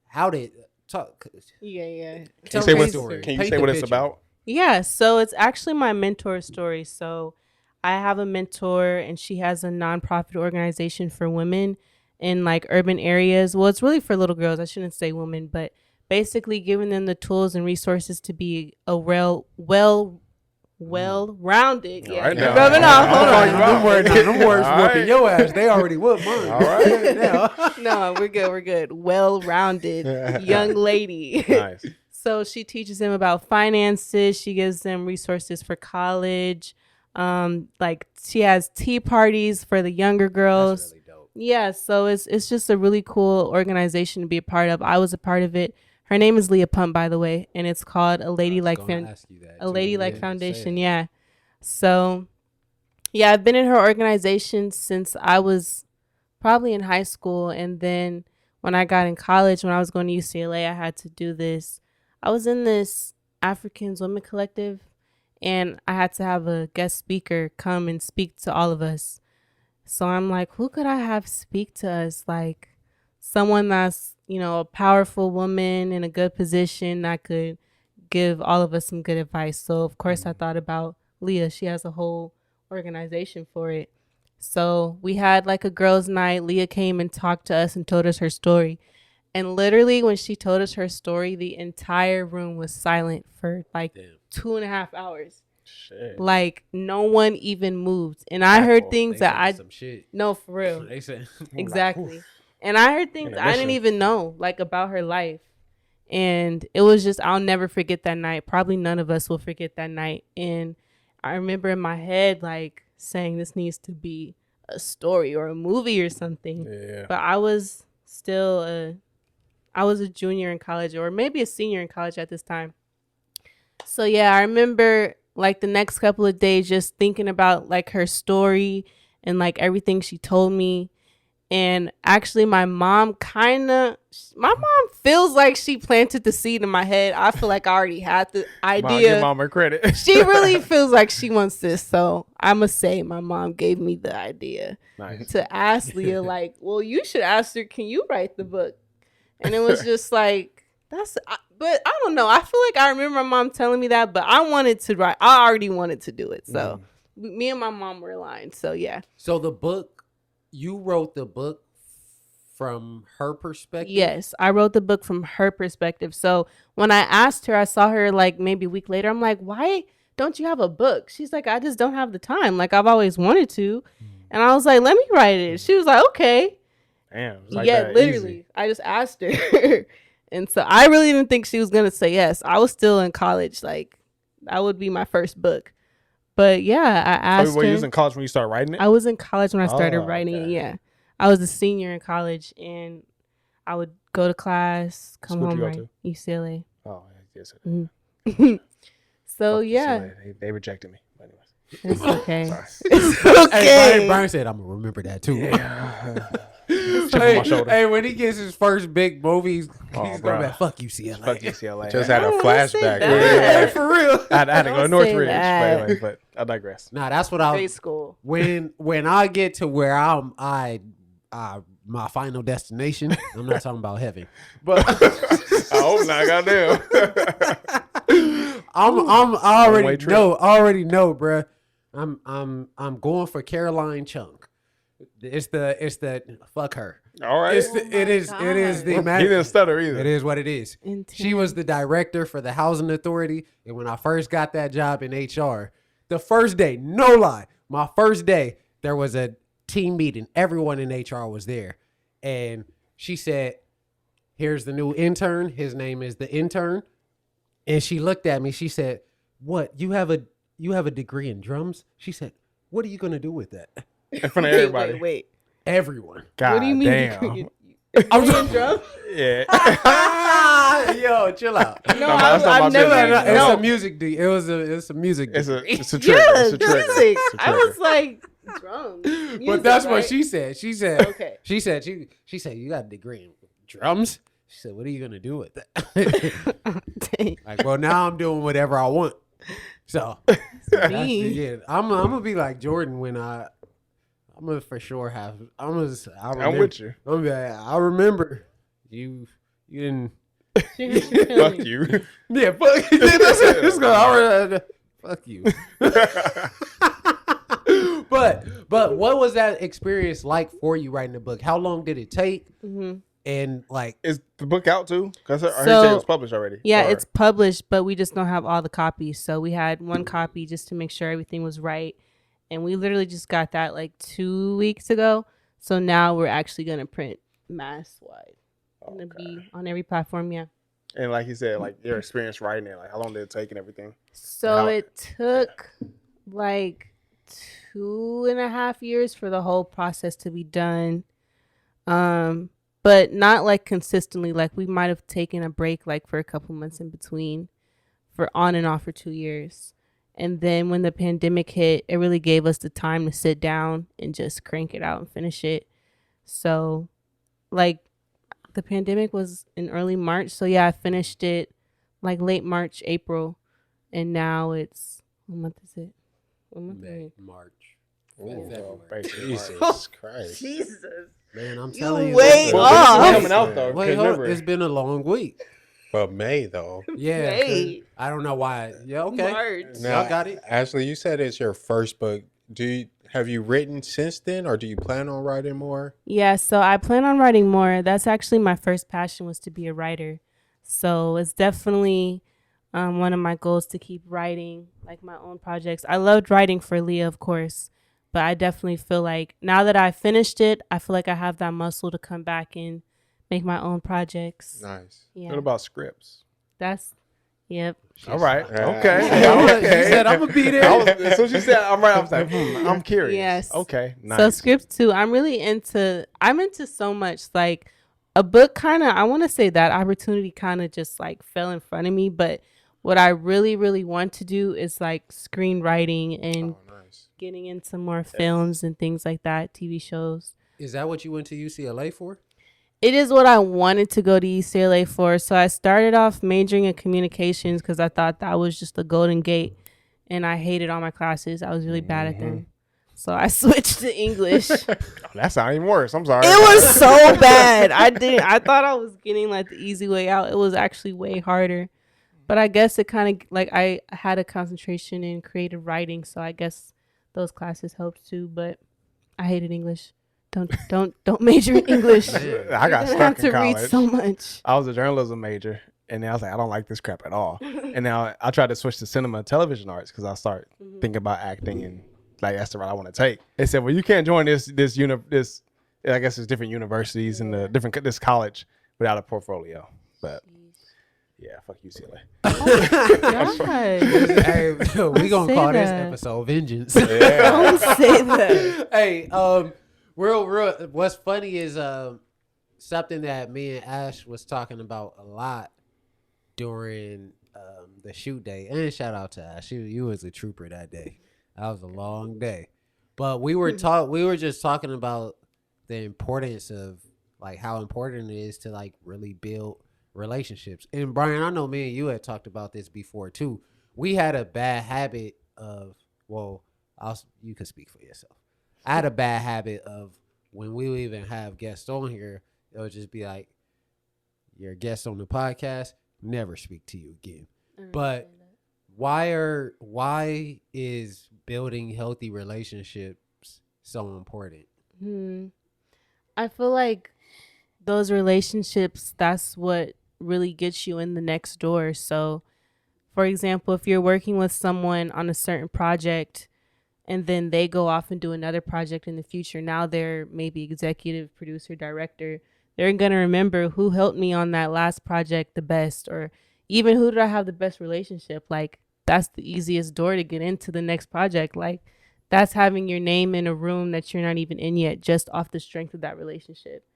How did talk? Yeah. Can you Tell say me what the story. can you Paint say the what it's picture. about? Yeah, so it's actually my mentor story. So I have a mentor and she has a nonprofit organization for women in like urban areas. Well, it's really for little girls. I shouldn't say women, but basically giving them the tools and resources to be a well-rounded. All Yeah, right, you're now. rubbing off. Hold All on. right, Them words All whooping right. your ass. They already whooped mine. All right. No, we're good. We're good. Well-rounded young lady. Nice. So she teaches them about finances. She gives them resources for college. Like she has tea parties for the younger girls. That's really dope. Yeah, so it's just a really cool organization to be a part of. I was a part of it. Her name is Leah Pump, by the way, and it's called I was gonna ask you that, too. Yeah, say Foundation. it. Yeah. So Yeah, I've been in her organization since I was probably in high school. And then when I got in college, when I was going to UCLA, I had to do this. I was in this Africans Women Collective, and I had to have a guest speaker come and speak to all of us. So I'm like, who could I have speak to us? Like someone that's, a powerful woman in a good position that could give all of us some good advice. So of course I thought about Leah. She has a whole organization for it. So we had like a girls' night. Leah came and talked to us and told us her story. And literally when she told us her story, the entire room was silent for like 2.5 hours. Shit. Like no one even moved. And I heard things They that saying some shit. no, for real. They said Exactly. And I heard things I didn't Intermission. even know, like about her life. And it was just, I'll never forget that night. Probably none of us will forget that night. And I remember in my head, like saying this needs to be a story or a movie or something. Yeah. But I was still I was a junior in college or maybe a senior in college at this time. So yeah, I remember like the next couple of days just thinking about like her story and like everything she told me. And actually my mom feels like she planted the seed in my head. I feel like I already had the idea. Give mama credit. She really feels like she wants this. So I must say my mom gave me the idea Nice. to ask Leah, like, well, you should ask her, can you write the book? And it was just like, but I don't know. I feel like I remember my mom telling me that, but I wanted to write. I already wanted to do it. So me and my mom were aligned. So yeah. So the book, you wrote the book from her perspective? Yes, I wrote the book from her perspective. So when I asked her, I saw her like maybe a week later. I'm like, why don't you have a book? She's like, I just don't have the time. Like I've always wanted to. And I was like, let me write it. She was like, okay. Damn. It's like Yeah, that literally. easy. I just asked her. And so I really didn't think she was going to say yes. I was still in college. Like that would be my first book. But yeah, I asked Were her. you was in college when you started writing it? I was in college when I started Oh, writing it. okay. Yeah. I was a senior in college and I would go to class, come School home, you go write to? UCLA. Oh, yes. So Fuck yeah, UCLA. They rejected me. But anyways. it's okay. Sorry. It's Hey, okay. Brian said, I'm going to remember that too. Chip on my shoulder. Hey, when he gets his first big movie, he's going to bruh. be like, fuck UCLA. Fuck UCLA. Just had a don't say flashback. that. Yeah, for real. I had to go to Don't say Northridge. that. But, anyway, but I digress. Nah, that's what I Grade school. when I get to where I my final destination, I'm not talking about heaven, but I hope not. Goddamn. I One-way trip. already know, bruh. I'm going for Caroline Chung. It's the fuck her. All right. It is the He didn't stutter either. It is what it is. She was the director for the housing authority, and when I first got that job in HR, the first day, no lie, my first day, there was a team meeting. Everyone in HR was there, and she said, "Here's the new intern. His name is the intern." And she looked at me. She said, "What? You have a degree in drums?" She said, "What are you gonna do with that?" In front of everybody. Wait. Everyone. God What do you mean? damn. I'm Playing drums? Yeah. Yo, chill out. No, that's not my I've never. business. It's No, a music. It's a music. It's degree. a trigger. yeah, It's a trigger. music. It's a I trigger. was like, drums. But Music, that's what right? she said. She said. Okay. She said you got a degree in drums. She said, "What are you gonna do with that?" Dang. Like, well, now I'm doing whatever I want. So that's Me. yeah, I'm gonna be like Jordan when I'm gonna for sure have. I'm with you. I'm gonna be like, I remember you didn't. Fuck you. Yeah, fuck. This guy. Fuck you. But what was that experience like for you writing the book? How long did it take? Mhm. And like, Is the book out too? Because I heard So- it was published already. Yeah, Or- it's published, but we just don't have all the copies. So we had one copy just to make sure everything was right. And we literally just got that like 2 weeks ago. So now we're actually going to print mass wide. Going to be on every platform, yeah. And like you said, like your experience writing it, like how long did it take and everything? So How- it took like 2.5 years for the whole process to be done. But not like consistently. Like we might have taken a break like for a couple months in between for on and off for 2 years. And then when the pandemic hit, it really gave us the time to sit down and just crank it out and finish it. So, like, the pandemic was in early March. So, yeah, I finished it like late March, April. And now it's, what month is it? What month May, is it? March, Ooh, February. Jesus Christ. Jesus. Man, I'm You telling you. way listen, Well, off. when is it coming out though? Wait, 'Cause hold on. remember, It's been a long week. But May though. Yeah, 'cause May. I don't know why. Yeah, okay. March. Y'all got it. Ashley, you said it's your first book. Have you written since then, or do you plan on writing more? Yeah, so I plan on writing more. That's actually my first passion, was to be a writer. So it's definitely one of my goals to keep writing like my own projects. I loved writing for Leah, of course, but I definitely feel like now that I finished it, I feel like I have that muscle to come back and make my own projects. Nice. Yeah, what about scripts? that's yep. All right. Yeah. Okay. She Okay. said, "I'm gonna be I there." was, so she said, "I'm right." I was like, I'm curious. Yes. Okay. Nice. So scripts too. I'm into so much. Like a book kind of, I want to say that opportunity kind of just like fell in front of me. But what I really, really want to do is like screenwriting and Oh, nice. getting into more films and things like that, TV shows. Is that what you went to UCLA for? It is what I wanted to go to UCLA for. So I started off majoring in communications because I thought that was just the golden gate. And I hated all my classes. I was really bad at them. So I switched to English. That sounds even worse. I'm sorry. It was so bad. I thought I was getting like the easy way out. It was actually way harder. But I guess it kind of like I had a concentration in creative writing, so I guess those classes helped too. But I hated English. Don't major in English. I got You're gonna stuck have in to college. read so much. I was a journalism major, and then I was like, I don't like this crap at all. And now I tried to switch to cinema and television arts because I started thinking about acting, and like that's the route I want to take. They said, well, you can't join this I guess there's different universities and this college without a portfolio. But yeah, fuck UCLA. God. Hey, we gonna say call this that. episode "Vengeance." Yeah. Don't say that. Hey, real. What's funny is something that me and Ash was talking about a lot during the shoot day. And shout out to Ash, you was a trooper that day. That was a long day, but we were just talking about the importance of like how important it is to like really build relationships. And Brian, I know me and you had talked about this before too. We had a bad habit of you can speak for yourself. I had a bad habit of when we would even have guests on here, it would just be like, you're a guest on the podcast, never speak to you again. But why is building healthy relationships so important? I feel like those relationships, that's what really gets you in the next door. So, for example, if you're working with someone on a certain project and then they go off and do another project in the future, now they're maybe executive producer, director, they're going to remember who helped me on that last project the best, or even who did I have the best relationship. Like, that's the easiest door to get into the next project. Like, that's having your name in a room that you're not even in yet, just off the strength of that relationship.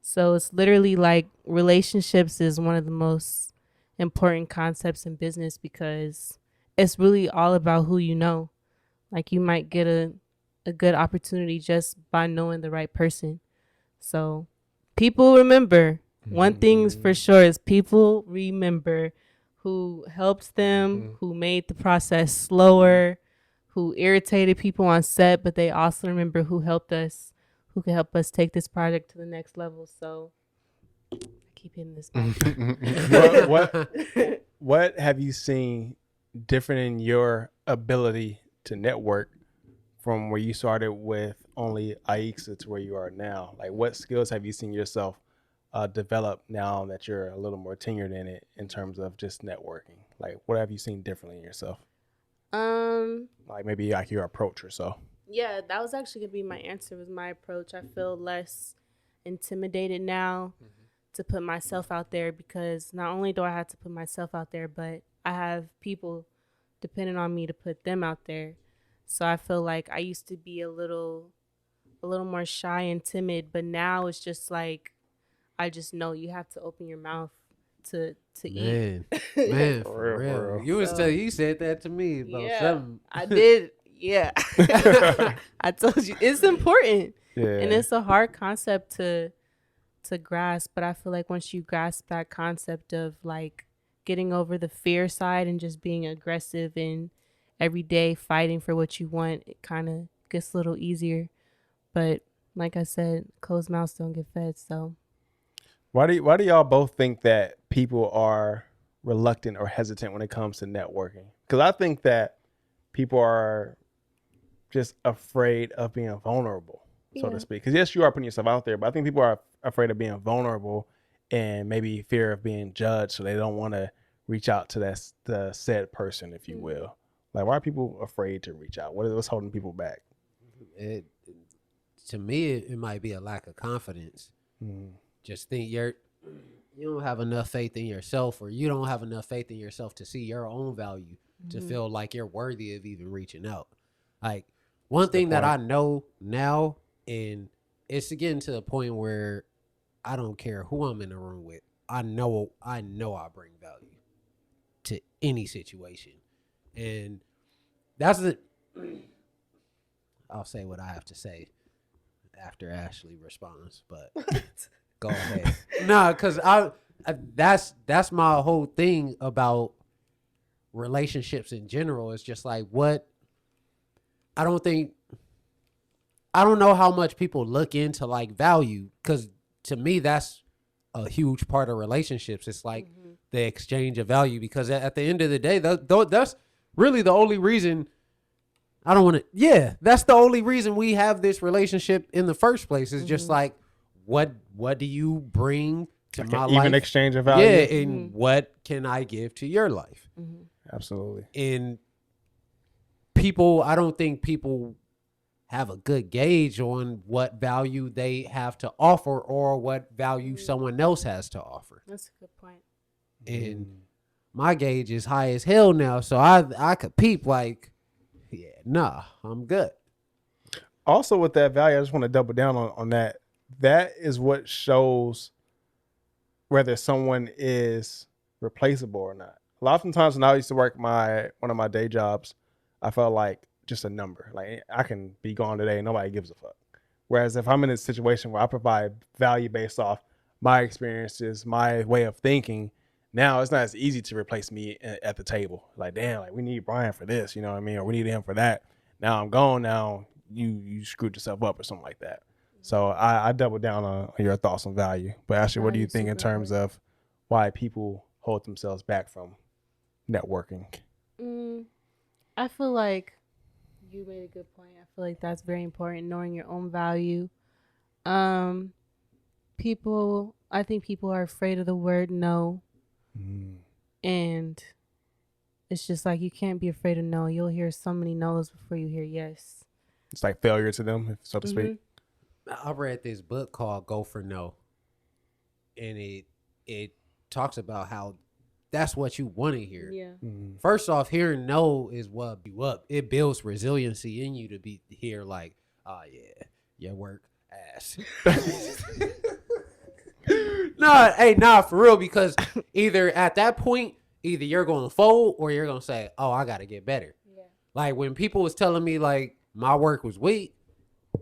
So it's literally like relationships is one of the most important concepts in business because it's really all about who you know. Like you might get a good opportunity just by knowing the right person. So people remember. One thing's for sure is people remember who helps them, who made the process slower, who irritated people on set, but they also remember who helped us, who can help us take this project to the next level. So I keep hitting this mic. What have you seen different in your ability to network from where you started with only AIXA to where you are now? Like, what skills have you seen yourself develop now that you're a little more tenured in it in terms of just networking? Like, what have you seen differently in yourself? Like maybe like your approach or so. Yeah, that was actually gonna be my answer, was my approach. I feel less intimidated now to put myself out there because not only do I have to put myself out there, but I have people depending on me to put them out there. So I feel like I used to be a little more shy and timid, but now it's just like I just know you have to open your mouth to eat. Man, For for real, for real. real. You said that to me about Yeah, something. I did. Yeah. I told you it's important. Yeah. And it's a hard concept to grasp, but I feel like once you grasp that concept of like getting over the fear side and just being aggressive and every day fighting for what you want, it kind of gets a little easier. But like I said, closed mouths don't get fed. So Why do y'all both think that people are reluctant or hesitant when it comes to networking? Because I think that people are just afraid of being vulnerable, so to Yeah. speak. Because yes, you are putting yourself out there, but I think people are afraid of being vulnerable and maybe fear of being judged, so they don't want to reach out to the said person, if you will. Like, why are people afraid to reach out? What's holding people back? It to me, it might be a lack of confidence. Just think you don't have enough faith in yourself, or you don't have enough faith in yourself to see your own value to feel like you're worthy of even reaching out. Like, one thing that I know now, and it's getting to the point where I don't care who I'm in the room with. I know I bring value to any situation, and that's the. I'll say what I have to say after Ashley responds, but go ahead. Nah, because that's my whole thing about relationships in general. It's just like I don't know how much people look into like value, because to me that's a huge part of relationships. It's like the exchange of value, because at the end of the day, that's really the only reason. That's the only reason we have this relationship in the first place. Is just like, what do you bring to Like my an life? even exchange of value. Yeah, and what can I give to your life? Absolutely. And I don't think people have a good gauge on what value they have to offer or what value someone else has to offer. that's a good point. And my gauge is high as hell now, so I could peep like, yeah, nah, I'm good. Also, with that value, I just want to double down on that. That is what shows whether someone is replaceable or not. A lot of times when I used to work one of my day jobs, I felt like just a number. Like, I can be gone today and nobody gives a fuck. Whereas if I'm in a situation where I provide value based off my experiences, my way of thinking, now it's not as easy to replace me at the table. Like, damn, like we need Brian for this, you know what I mean? Or we need him for that. Now I'm gone. Now you screwed yourself up or something like that. So I double down on your thoughts on value. But actually, what do you think in terms of why people hold themselves back from networking? I feel like you made a good point. I feel like that's very important, knowing your own value. I think people are afraid of the word no. And it's just like, you can't be afraid of no. You'll hear so many no's before you hear yes. It's like failure to them, so to speak. I read this book called Go for No, and it talks about how that's what you want to hear. Yeah. First off, hearing no is what you up. It builds resiliency in you to be here like, oh yeah, your work ass. Nah, for real, because either at that point, either you're going to fold or you're going to say, oh, I got to get better. Yeah. Like, when people was telling me like my work was weak,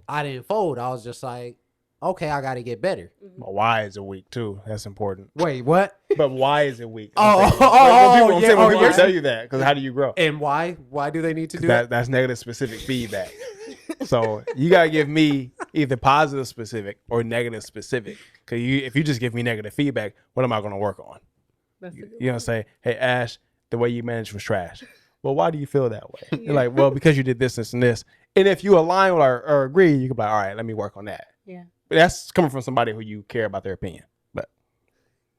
I didn't fold. I was just like, okay, I got to get better. But why is it weak too? That's important. Wait, what? But why is it weak? When people tell you that, because how do you grow? And why? Why do they need to do that? That's negative specific feedback. So you gotta give me either positive specific or negative specific. Because if you just give me negative feedback, what am I going to work on? You're gonna say, "Hey Ash, the way you managed was trash." Well, why do you feel that way? You're like, well, because you did this, this, and this. And if you align with or agree, you can be like, all right, let me work on that. Yeah. But that's coming from somebody who you care about their opinion. But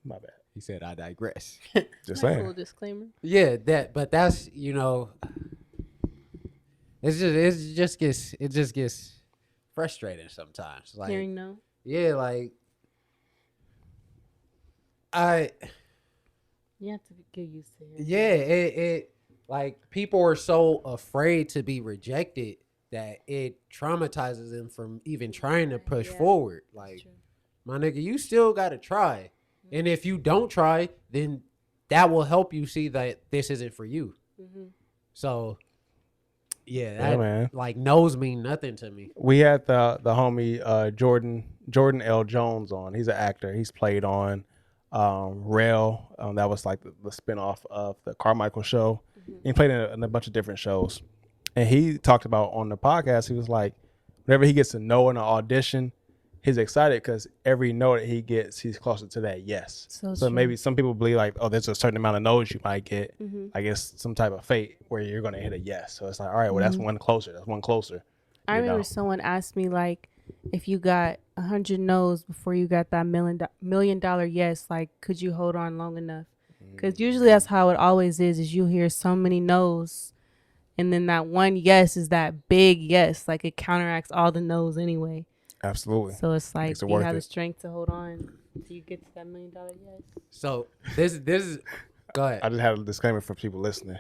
my bad. He said, I digress. Just Nice saying. little disclaimer. Yeah, but that's, it just gets frustrating sometimes. Like, Hearing no. yeah, like You have to get used to it. yeah, it like people are so afraid to be rejected that it traumatizes them from even trying to push forward. Like, my nigga, you still gotta try. And if you don't try, then that will help you see that this isn't for you. So, yeah, that, man. like, no's mean nothing to me. We had the homie Jordan L. Jones on. He's an actor. He's played on Rail. That was like the spinoff of the Carmichael show. He played in a bunch of different shows. And he talked about on the podcast, he was like, whenever he gets a no in an audition, he's excited because every no that he gets, he's closer to that yes. So maybe some people believe like, oh, there's a certain amount of no's you might get. I guess some type of fate where you're going to hit a yes. So it's like, all right, well, that's one closer. That's one closer. I remember someone asked me, like, if you got 100 no's before you got that $1 million yes, like, could you hold on long enough? Because usually that's how it always is you hear so many no's, and then that one yes is that big yes. Like, it counteracts all the no's anyway. Absolutely. So it's like, Makes it you worth have the it. strength to hold on until you get to that $1 million yes. So this is go ahead. I just had a disclaimer for people listening.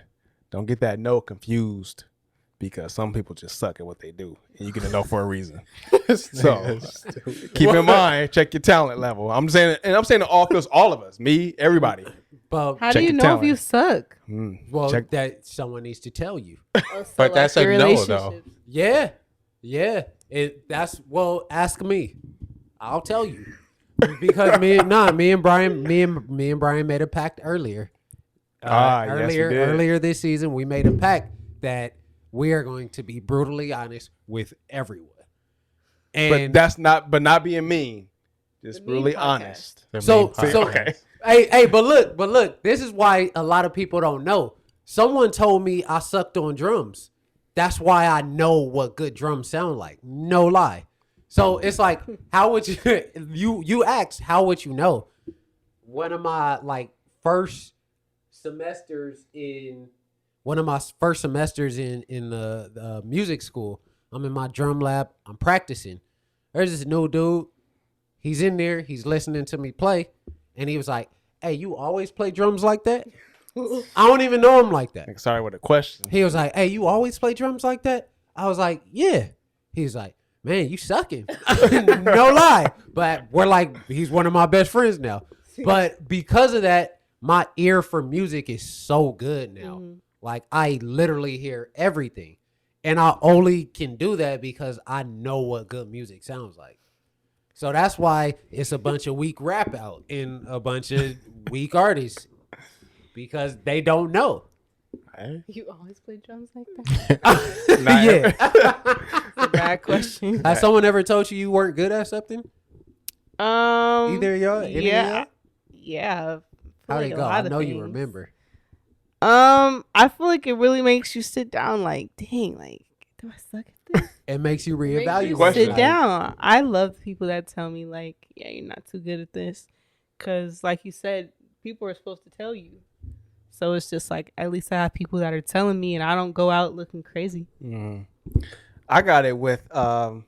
Don't get that no confused because some people just suck at what they do, and you get a no for a reason. So keep in mind, check your talent level. I'm saying it all feels all of us, me, everybody. But How Check do you your know talent. if you suck? well, check- that someone needs to tell you. But that's a your no, relationships. Yeah. Ask me. I'll tell you. Because me and Brian made a pact earlier. Yes, we did. Earlier this season, we made a pact that we are going to be brutally honest with everyone. And But not being mean. Just The mean really podcast. honest. so Okay. hey, but look, this is why a lot of people don't know. Someone told me I sucked on drums. That's why I know what good drums sound like. No lie. So it's like, how would you asked, how would you know? One of my first semesters in the music school, I'm in my drum lab, I'm practicing. There's this new dude. He's in there, he's listening to me play, and he was like, "Hey, you always play drums like that?" I don't even know him like that. Sorry with a question. He was like, "Hey, you always play drums like that?" I was like, "Yeah." He's like, "Man, you sucking." No lie. But he's one of my best friends now. But because of that, my ear for music is so good now. Like, I literally hear everything. And I only can do that because I know what good music sounds like. So that's why it's a bunch of weak rap out and a bunch of weak artists. Because they don't know. You always play drums like that? Yeah. That's a bad question. Has someone ever told you weren't good at something? Either of y'all? Any of Yeah. y'all? Yeah. How'd like it a go? lot I of know you things. remember. I feel like it really makes you sit down. Like, dang, like, do I suck at this? It makes you Makes you reevaluate. sit like, down. I love people that tell me, like, yeah, you're not too good at this, because, like you said, people are supposed to tell you. So it's just like, at least I have people that are telling me, and I don't go out looking crazy. I got it with the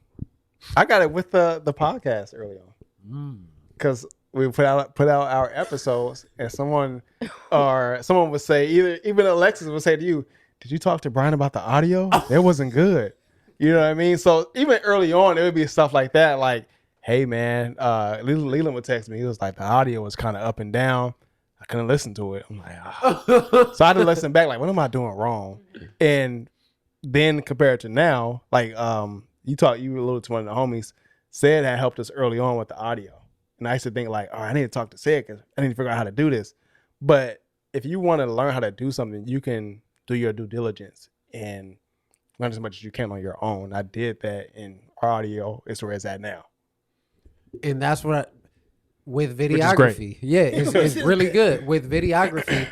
podcast early on. Because we put out our episodes, and someone would say, even Alexis would say to you, "Did you talk to Brian about the audio? It wasn't good." You know what I mean? So even early on, it would be stuff like that, like, "Hey man," Leland would text me. He was like, "The audio was kind of up and down. I couldn't listen to it." I'm like, "Ah." So I had to listen back, like, what am I doing wrong? And then compared to now, like, you alluded to one of the homies, Said had helped us early on with the audio. And I used to think like, I need to talk to Said because I need to figure out how to do this. But if you want to learn how to do something, you can do your due diligence and learn as much as you can on your own. I did that, and our audio is where it's at now. And that's what with Which is great. videography. Yeah, it's really good. With videography,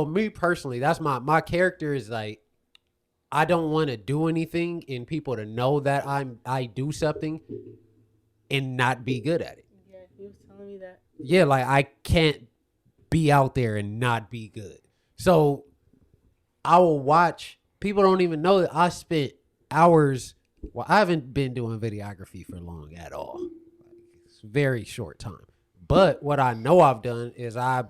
me personally, that's my character is like, I don't want to do anything and people to know that I do something and not be good at it. Yeah, he was telling me that. Yeah, like I can't be out there and not be good. So I will watch. People don't even know that I spent hours. Well, I haven't been doing videography for long at all. It's a very short time. But what I know I've done is I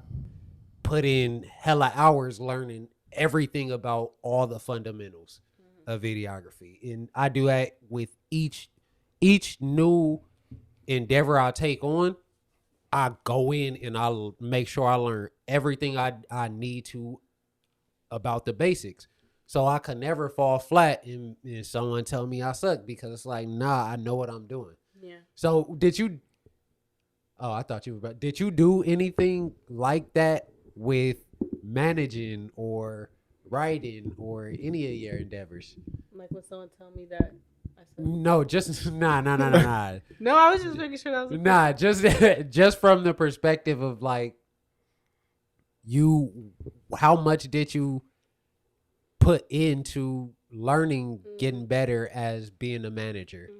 put in hella hours learning everything about all the fundamentals of videography. And I do that with each new endeavor I take on. I go in and I'll make sure I learn everything I need to about the basics. So I could never fall flat and someone tell me I suck, because it's like, nah, I know what I'm doing. Yeah. So I thought you were about, did you do anything like that with managing or writing or any of your endeavors? Like when someone tell me that I said. No, just nah. No, I was just making sure that was. Nah, just from the perspective of like, how much did you put into learning, getting better as being a manager,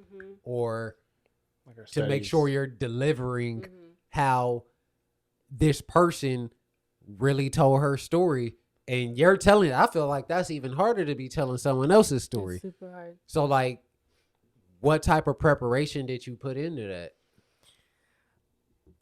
or Like to make sure you're delivering how this person really told her story, and you're telling it. I feel like that's even harder to be telling someone else's story. It's super hard. So like, what type of preparation did you put into that?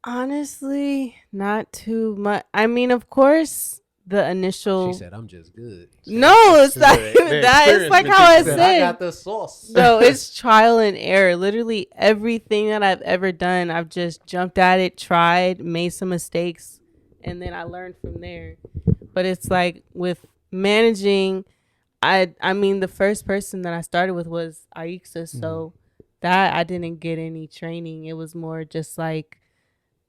Honestly, not too much. I mean, of course, the initial. She said, "I'm just good." No, it's not even that. It's like how I said. I got the sauce. No, it's trial and error. Literally everything that I've ever done, I've just jumped at it, tried, made some mistakes, and then I learned from there. But it's like with managing, I mean, the first person that I started with was Aixa, so that I didn't get any training. It was more just like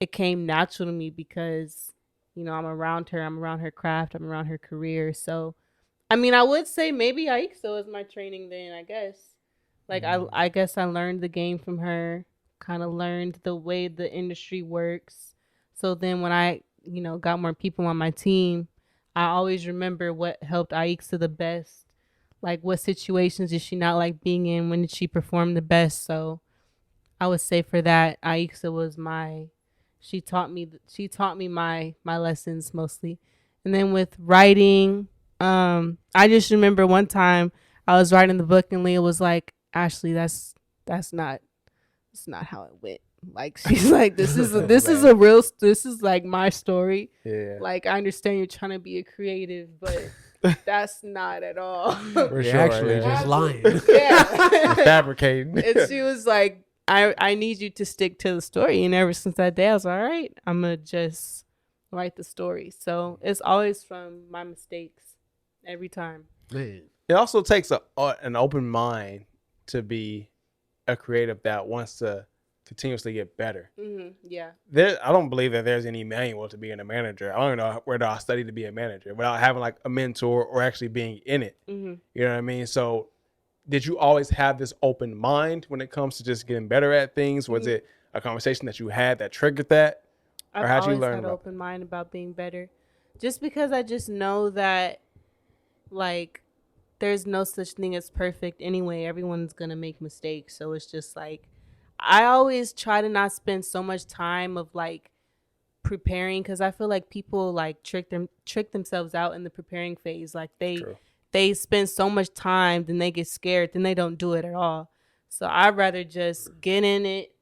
it came natural to me because, you know, I'm around her craft, I'm around her career. So, I mean, I would say maybe Aixa was my training then, I guess. Like, I guess I learned the game from her, kind of learned the way the industry works. So then when I, you know, got more people on my team, I always remember what helped Aixa the best. Like, what situations did she not like being in? When did she perform the best? So I would say for that, Aixa was she taught me my lessons mostly. And then with writing, I just remember one time I was writing the book and Leah was like, Ashley, that's not how it went. Like, she's like, this is like my story. Yeah. Like, I understand you're trying to be a creative, but that's not at all. For You're sure, actually yeah. just lying. Yeah. Fabricating. And she was like, I need you to stick to the story. And ever since that day, I was like, all right, I'm going to just write the story. So it's always from my mistakes every time. Man. It also takes an open mind to be a creative that wants to continuously get better. Yeah. I don't believe that there's any manual to being a manager. I don't know where I study to be a manager without having like a mentor or actually being in it. You know what I mean? So did you always have this open mind when it comes to just getting better at things? Was it a conversation that you had that triggered that? I've how'd you always learn had an about open mind about being better. Just because I just know that, like, there's no such thing as perfect anyway. Everyone's going to make mistakes. So it's just like, I always try to not spend so much time of like preparing, because I feel like people like trick themselves out in the preparing phase. Like they spend so much time, then they get scared, then they don't do it at all. So I'd rather just get in it.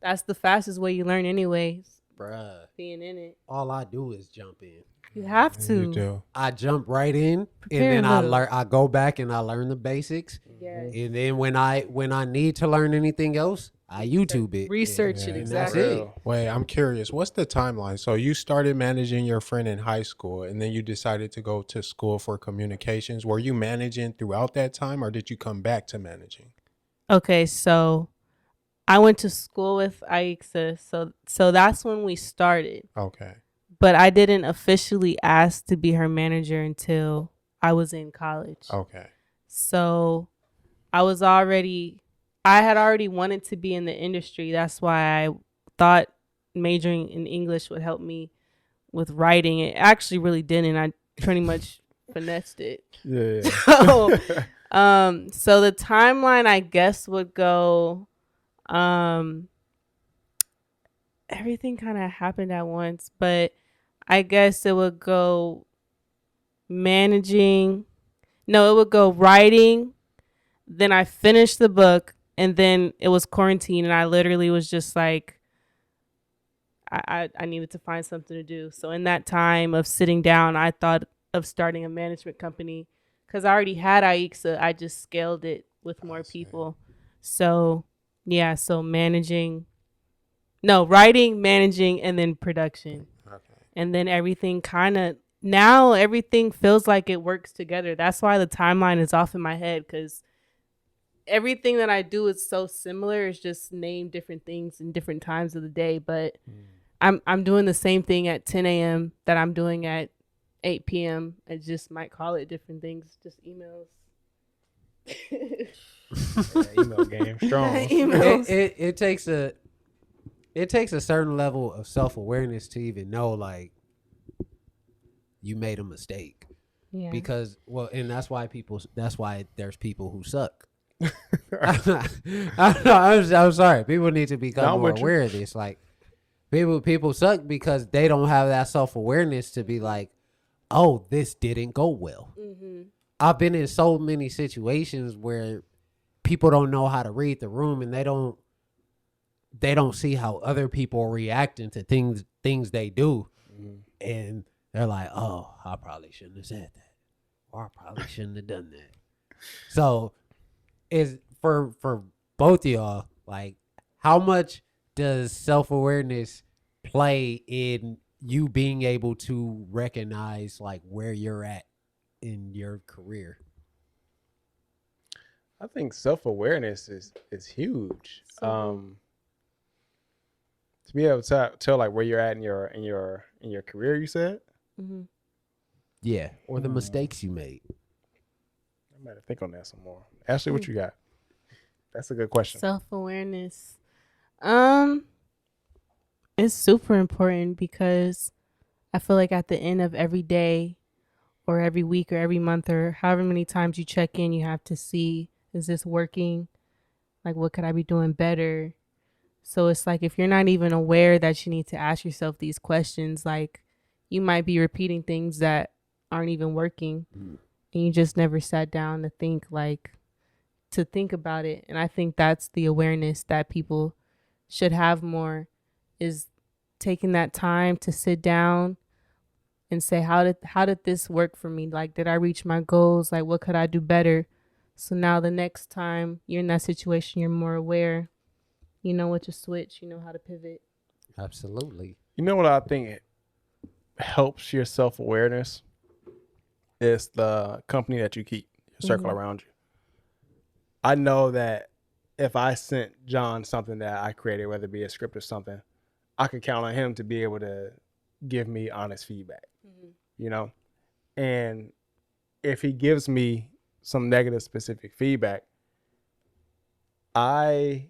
That's the fastest way you learn anyways. Bruh. Being in it. All I do is jump in. You have to. You do. I jump right in, Prepare and then a little. I go back and I learn the basics. Yes. And then when I need to learn anything else, I YouTube it. Research it, and exactly. That's it. Wait, I'm curious. What's the timeline? So you started managing your friend in high school, and then you decided to go to school for communications. Were you managing throughout that time, or did you come back to managing? Okay, so I went to school with Aixa, so that's when we started. Okay. But I didn't officially ask to be her manager until I was in college. Okay. So I had already wanted to be in the industry. That's why I thought majoring in English would help me with writing. It actually really didn't. I pretty much finessed it. Yeah. So the timeline, I guess, would go, everything kind of happened at once, but I guess it would go it would go writing. Then I finished the book, and then it was quarantine, and I literally was just like, I needed to find something to do. So in that time of sitting down, I thought of starting a management company, because I already had Aixa. I just scaled it with more people. So yeah, so managing No, writing, managing, and then production. Okay. And then everything now everything feels like it works together. That's why the timeline is off in my head, because everything that I do is so similar. It's just named different things in different times of the day. But I'm doing the same thing at 10 a.m. that I'm doing at 8 p.m. I just might call it different things, just emails. Email game strong. Emails. It takes a certain level of self-awareness to even know like you made a mistake. Yeah. Because and that's why there's people who suck. I'm sorry. People need to become more aware of this. Like people suck because they don't have that self-awareness to be like, oh, this didn't go well. Mm-hmm. I've been in so many situations where people don't know how to read the room, and they don't see how other people are reacting to things they do. And they're like, oh, I probably shouldn't have said that, or I probably shouldn't have done that. So is for both of y'all, like, how much does self-awareness play in you being able to recognize like where you're at in your career? I think self-awareness is huge. To be able to tell like where you're at in your career, you said. Mm-hmm. Yeah, or the mistakes you made. I might think on that some more. Ashley, what you got? That's a good question. Self-awareness. It's super important because I feel like at the end of every day or every week or every month or however many times you check in, you have to see, is this working? Like, what could I be doing better? So it's like, if you're not even aware that you need to ask yourself these questions, like you might be repeating things that aren't even working, and you just never sat down to think about it. And I think that's the awareness that people should have more, is taking that time to sit down and say, how did this work for me? Like, did I reach my goals? Like, what could I do better? So now the next time you're in that situation, you're more aware. You know what to switch. You know how to pivot. Absolutely. You know what I think helps your self-awareness is the company that you keep, your circle around you. I know that if I sent John something that I created, whether it be a script or something, I could count on him to be able to give me honest feedback, you know? And if he gives me some negative specific feedback, I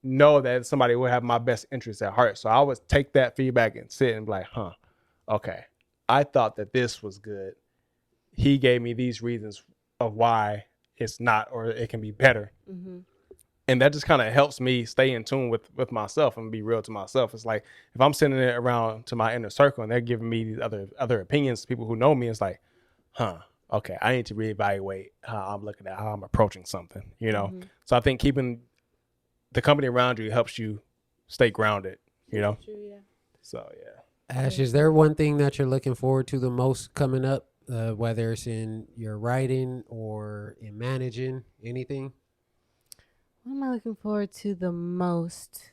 know that somebody will have my best interests at heart. So I would take that feedback and sit and be like, okay, I thought that this was good. He gave me these reasons of why it's not, or it can be better. And that just kind of helps me stay in tune with myself and be real to myself. It's like, if I'm sending it around to my inner circle and they're giving me these other opinions, people who know me, it's like, okay, I need to reevaluate how I'm looking at how I'm approaching something, you know? So I think keeping the company around you helps you stay grounded, you know? True, yeah. So, yeah. Ash, is there one thing that you're looking forward to the most coming up, whether it's in your writing or in managing, anything? What am I looking forward to the most?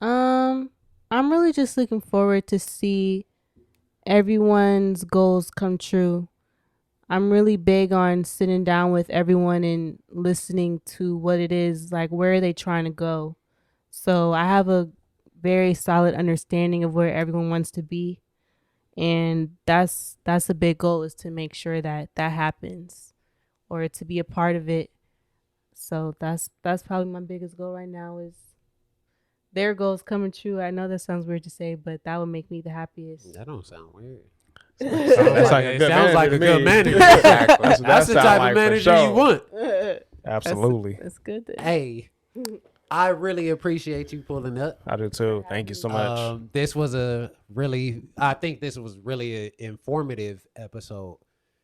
I'm really just looking forward to see everyone's goals come true. I'm really big on sitting down with everyone and listening to what it is, like, where are they trying to go? So I have a very solid understanding of where everyone wants to be. And that's a big goal, is to make sure that happens, or to be a part of it. So that's probably my biggest goal right now, is their goals coming true. I know that sounds weird to say, but that would make me the happiest. That don't sound weird. It sounds like a good manager. Exactly. That's the type of manager you want. Absolutely. That's good then. Hey, I really appreciate you pulling up. I do too. Thank you so much. This was I think this was really an informative episode.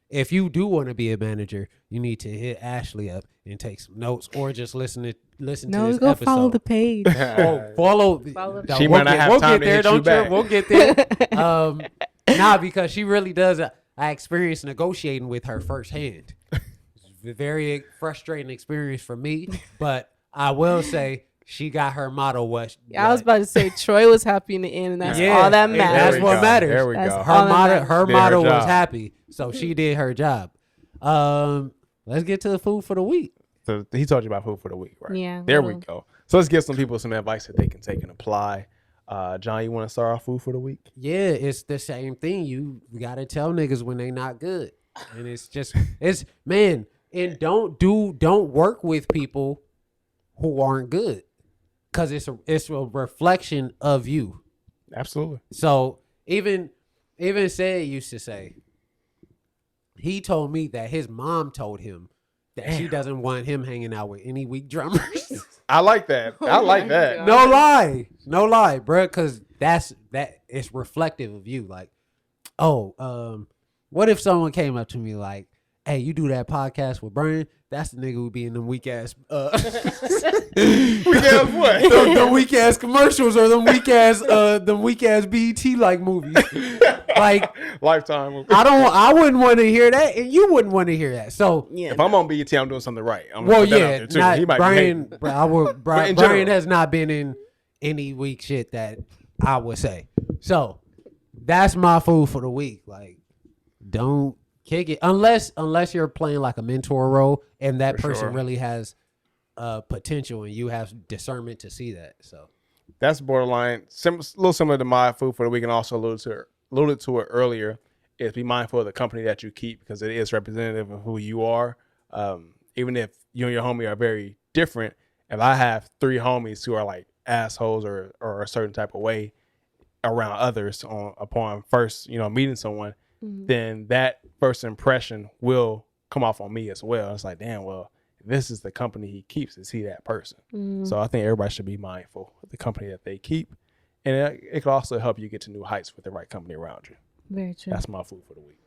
If you do want to be a manager, you need to hit Ashley up and take some notes, or just listen to this go episode. follow the page. Follow. She might not have time to hit you back. We'll get there. Because she really does. I experienced negotiating with her firsthand. It's a very frustrating experience for me, but I will say she got her model. What I was about to say Troy was happy in the end, and that's Yeah, all that and matters. that's what matters. There we That's go. all her that model. matters. Her Did her model was job. happy, so she did her job. Let's get to the food for the week. So he told you about food for the week, right? Yeah, There we little. go. So let's give some people some advice that they can take and apply. John, you want to start our food for the week? Yeah, it's the same thing. You gotta tell niggas when they not good, and it's man. And don't work with people who aren't good, cause it's a reflection of you. Absolutely. So even Said used to say, he told me that his mom told him that she doesn't want him hanging out with any weak drummers. I like that. I like my that. God. No lie, bro. Because that it's reflective of you. Like, what if someone came up to me like, "Hey, you do that podcast with Brian? That's the nigga who be in them weak ass, Weak ass what? them weak ass commercials or them weak ass BET like movies." Like, Lifetime. I wouldn't want to hear that, and you wouldn't want to hear that. So, Yeah, If I'm on BET, I'm doing something right. I'm well, gonna put that out yeah, there, too. not He might be Brian. hating. Brian in general. Brian has not been in any weak shit that I would say. So that's my food for the week. Like, don't kick it unless you're playing like a mentor role, and that For person sure. really has potential, and you have discernment to see that. So That's borderline. A little similar to my food for the week, and also alluded to it earlier. Is be mindful of the company that you keep, because it is representative of who you are. Even if you and your homie are very different, if I have 3 homies who are like assholes or a certain type of way around others upon first meeting someone, then that first impression will come off on me as well. It's like, damn, well, if this is the company he keeps, is he that person? So I think everybody should be mindful of the company that they keep, and it can also help you get to new heights with the right company around you. very true. That's my food for the week.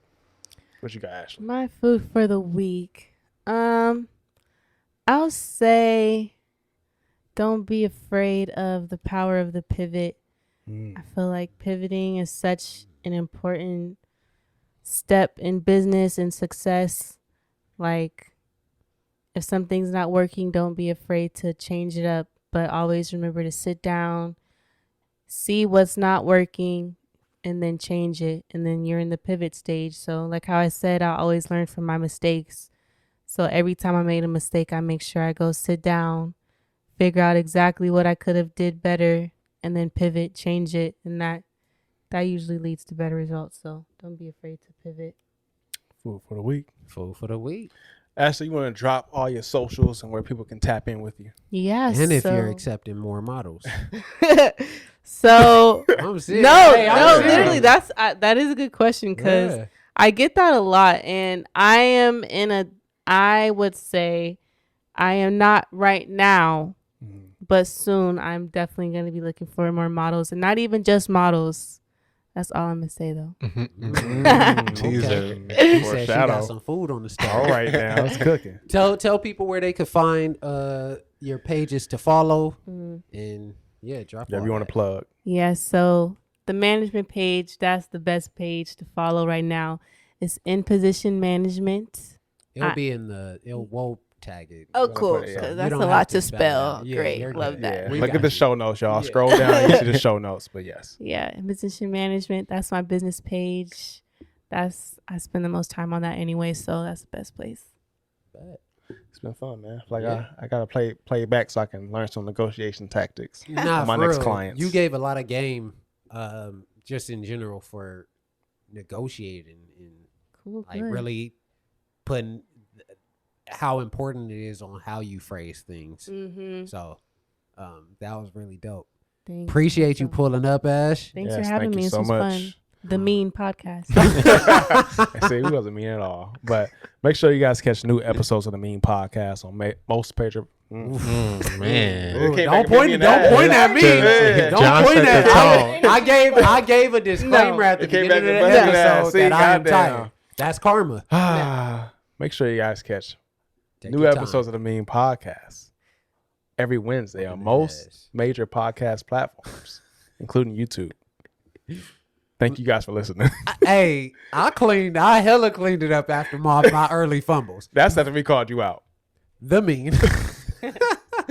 What you got, Ashley? My food for the week. I'll say don't be afraid of the power of the pivot. I feel like pivoting is such an important step in business and success. Like, if something's not working, don't be afraid to change it up, but always remember to sit down, see what's not working, and then change it, and then you're in the pivot stage. So like how I said, I always learn from my mistakes. So every time I made a mistake, I make sure I go sit down, figure out exactly what I could have did better, and then pivot, change it, and that usually leads to better results. So don't be afraid to pivot. Food for the week. food for the week. Ashley, you want to drop all your socials and where people can tap in with you? Yes. And if so, you're accepting more models, so I'm serious. no, Hey, I'm no, serious. literally, that is a good question, because Yeah. I get that a lot, and I would say I am not right now, but soon I'm definitely going to be looking for more models, and not even just models. That's all I'm going to say, though. Teaser. She said she Foreshadow. got some food on the stove. All right, now it's cooking. Tell people where they could find your pages to follow, and drop. Whatever all you want that. to plug. Yeah, so the management page, that's the best page to follow right now. It's In Position Management. We'll tag it. Oh, gonna cool. put it, yeah. 'Cause You that's don't a have lot to to spell it spell. out. Yeah, Great. you're Love good. that. We Look got at the you. show notes, y'all. Yeah. Scroll down, you see the show notes. But yes, Yeah, In Position Management, that's my business page. I spend the most time on that anyway, so that's the best place. it's been fun, man. Like I gotta play it back so I can learn some negotiation tactics. Nah, my for next real. clients. You gave a lot of game, just in general, for negotiating and Cool. like good. really putting how important it is on how you phrase things. Mm-hmm. So that was really dope. Thanks. Appreciate you Awesome. pulling up, Ash. Thanks Yes, for having thank me. you This so was much. fun. The Mean Podcast. I see, we wasn't mean at all. But make sure you guys catch new episodes of the Mean Podcast on most pager. Man. Ooh, Can't don't make point me at mad. me. Yeah. Don't John point set at the tone. I gave a disclaimer No. at the It came beginning of back the to that. episode See, that I am goddamn. tired. That's karma. Make sure you guys catch Take new your time. episodes of the Mean Podcast every Wednesday on most Yes. major podcast platforms, including YouTube. Thank you guys for listening. Hey, I hella cleaned it up after my early fumbles. That's after we called you out. The Mean.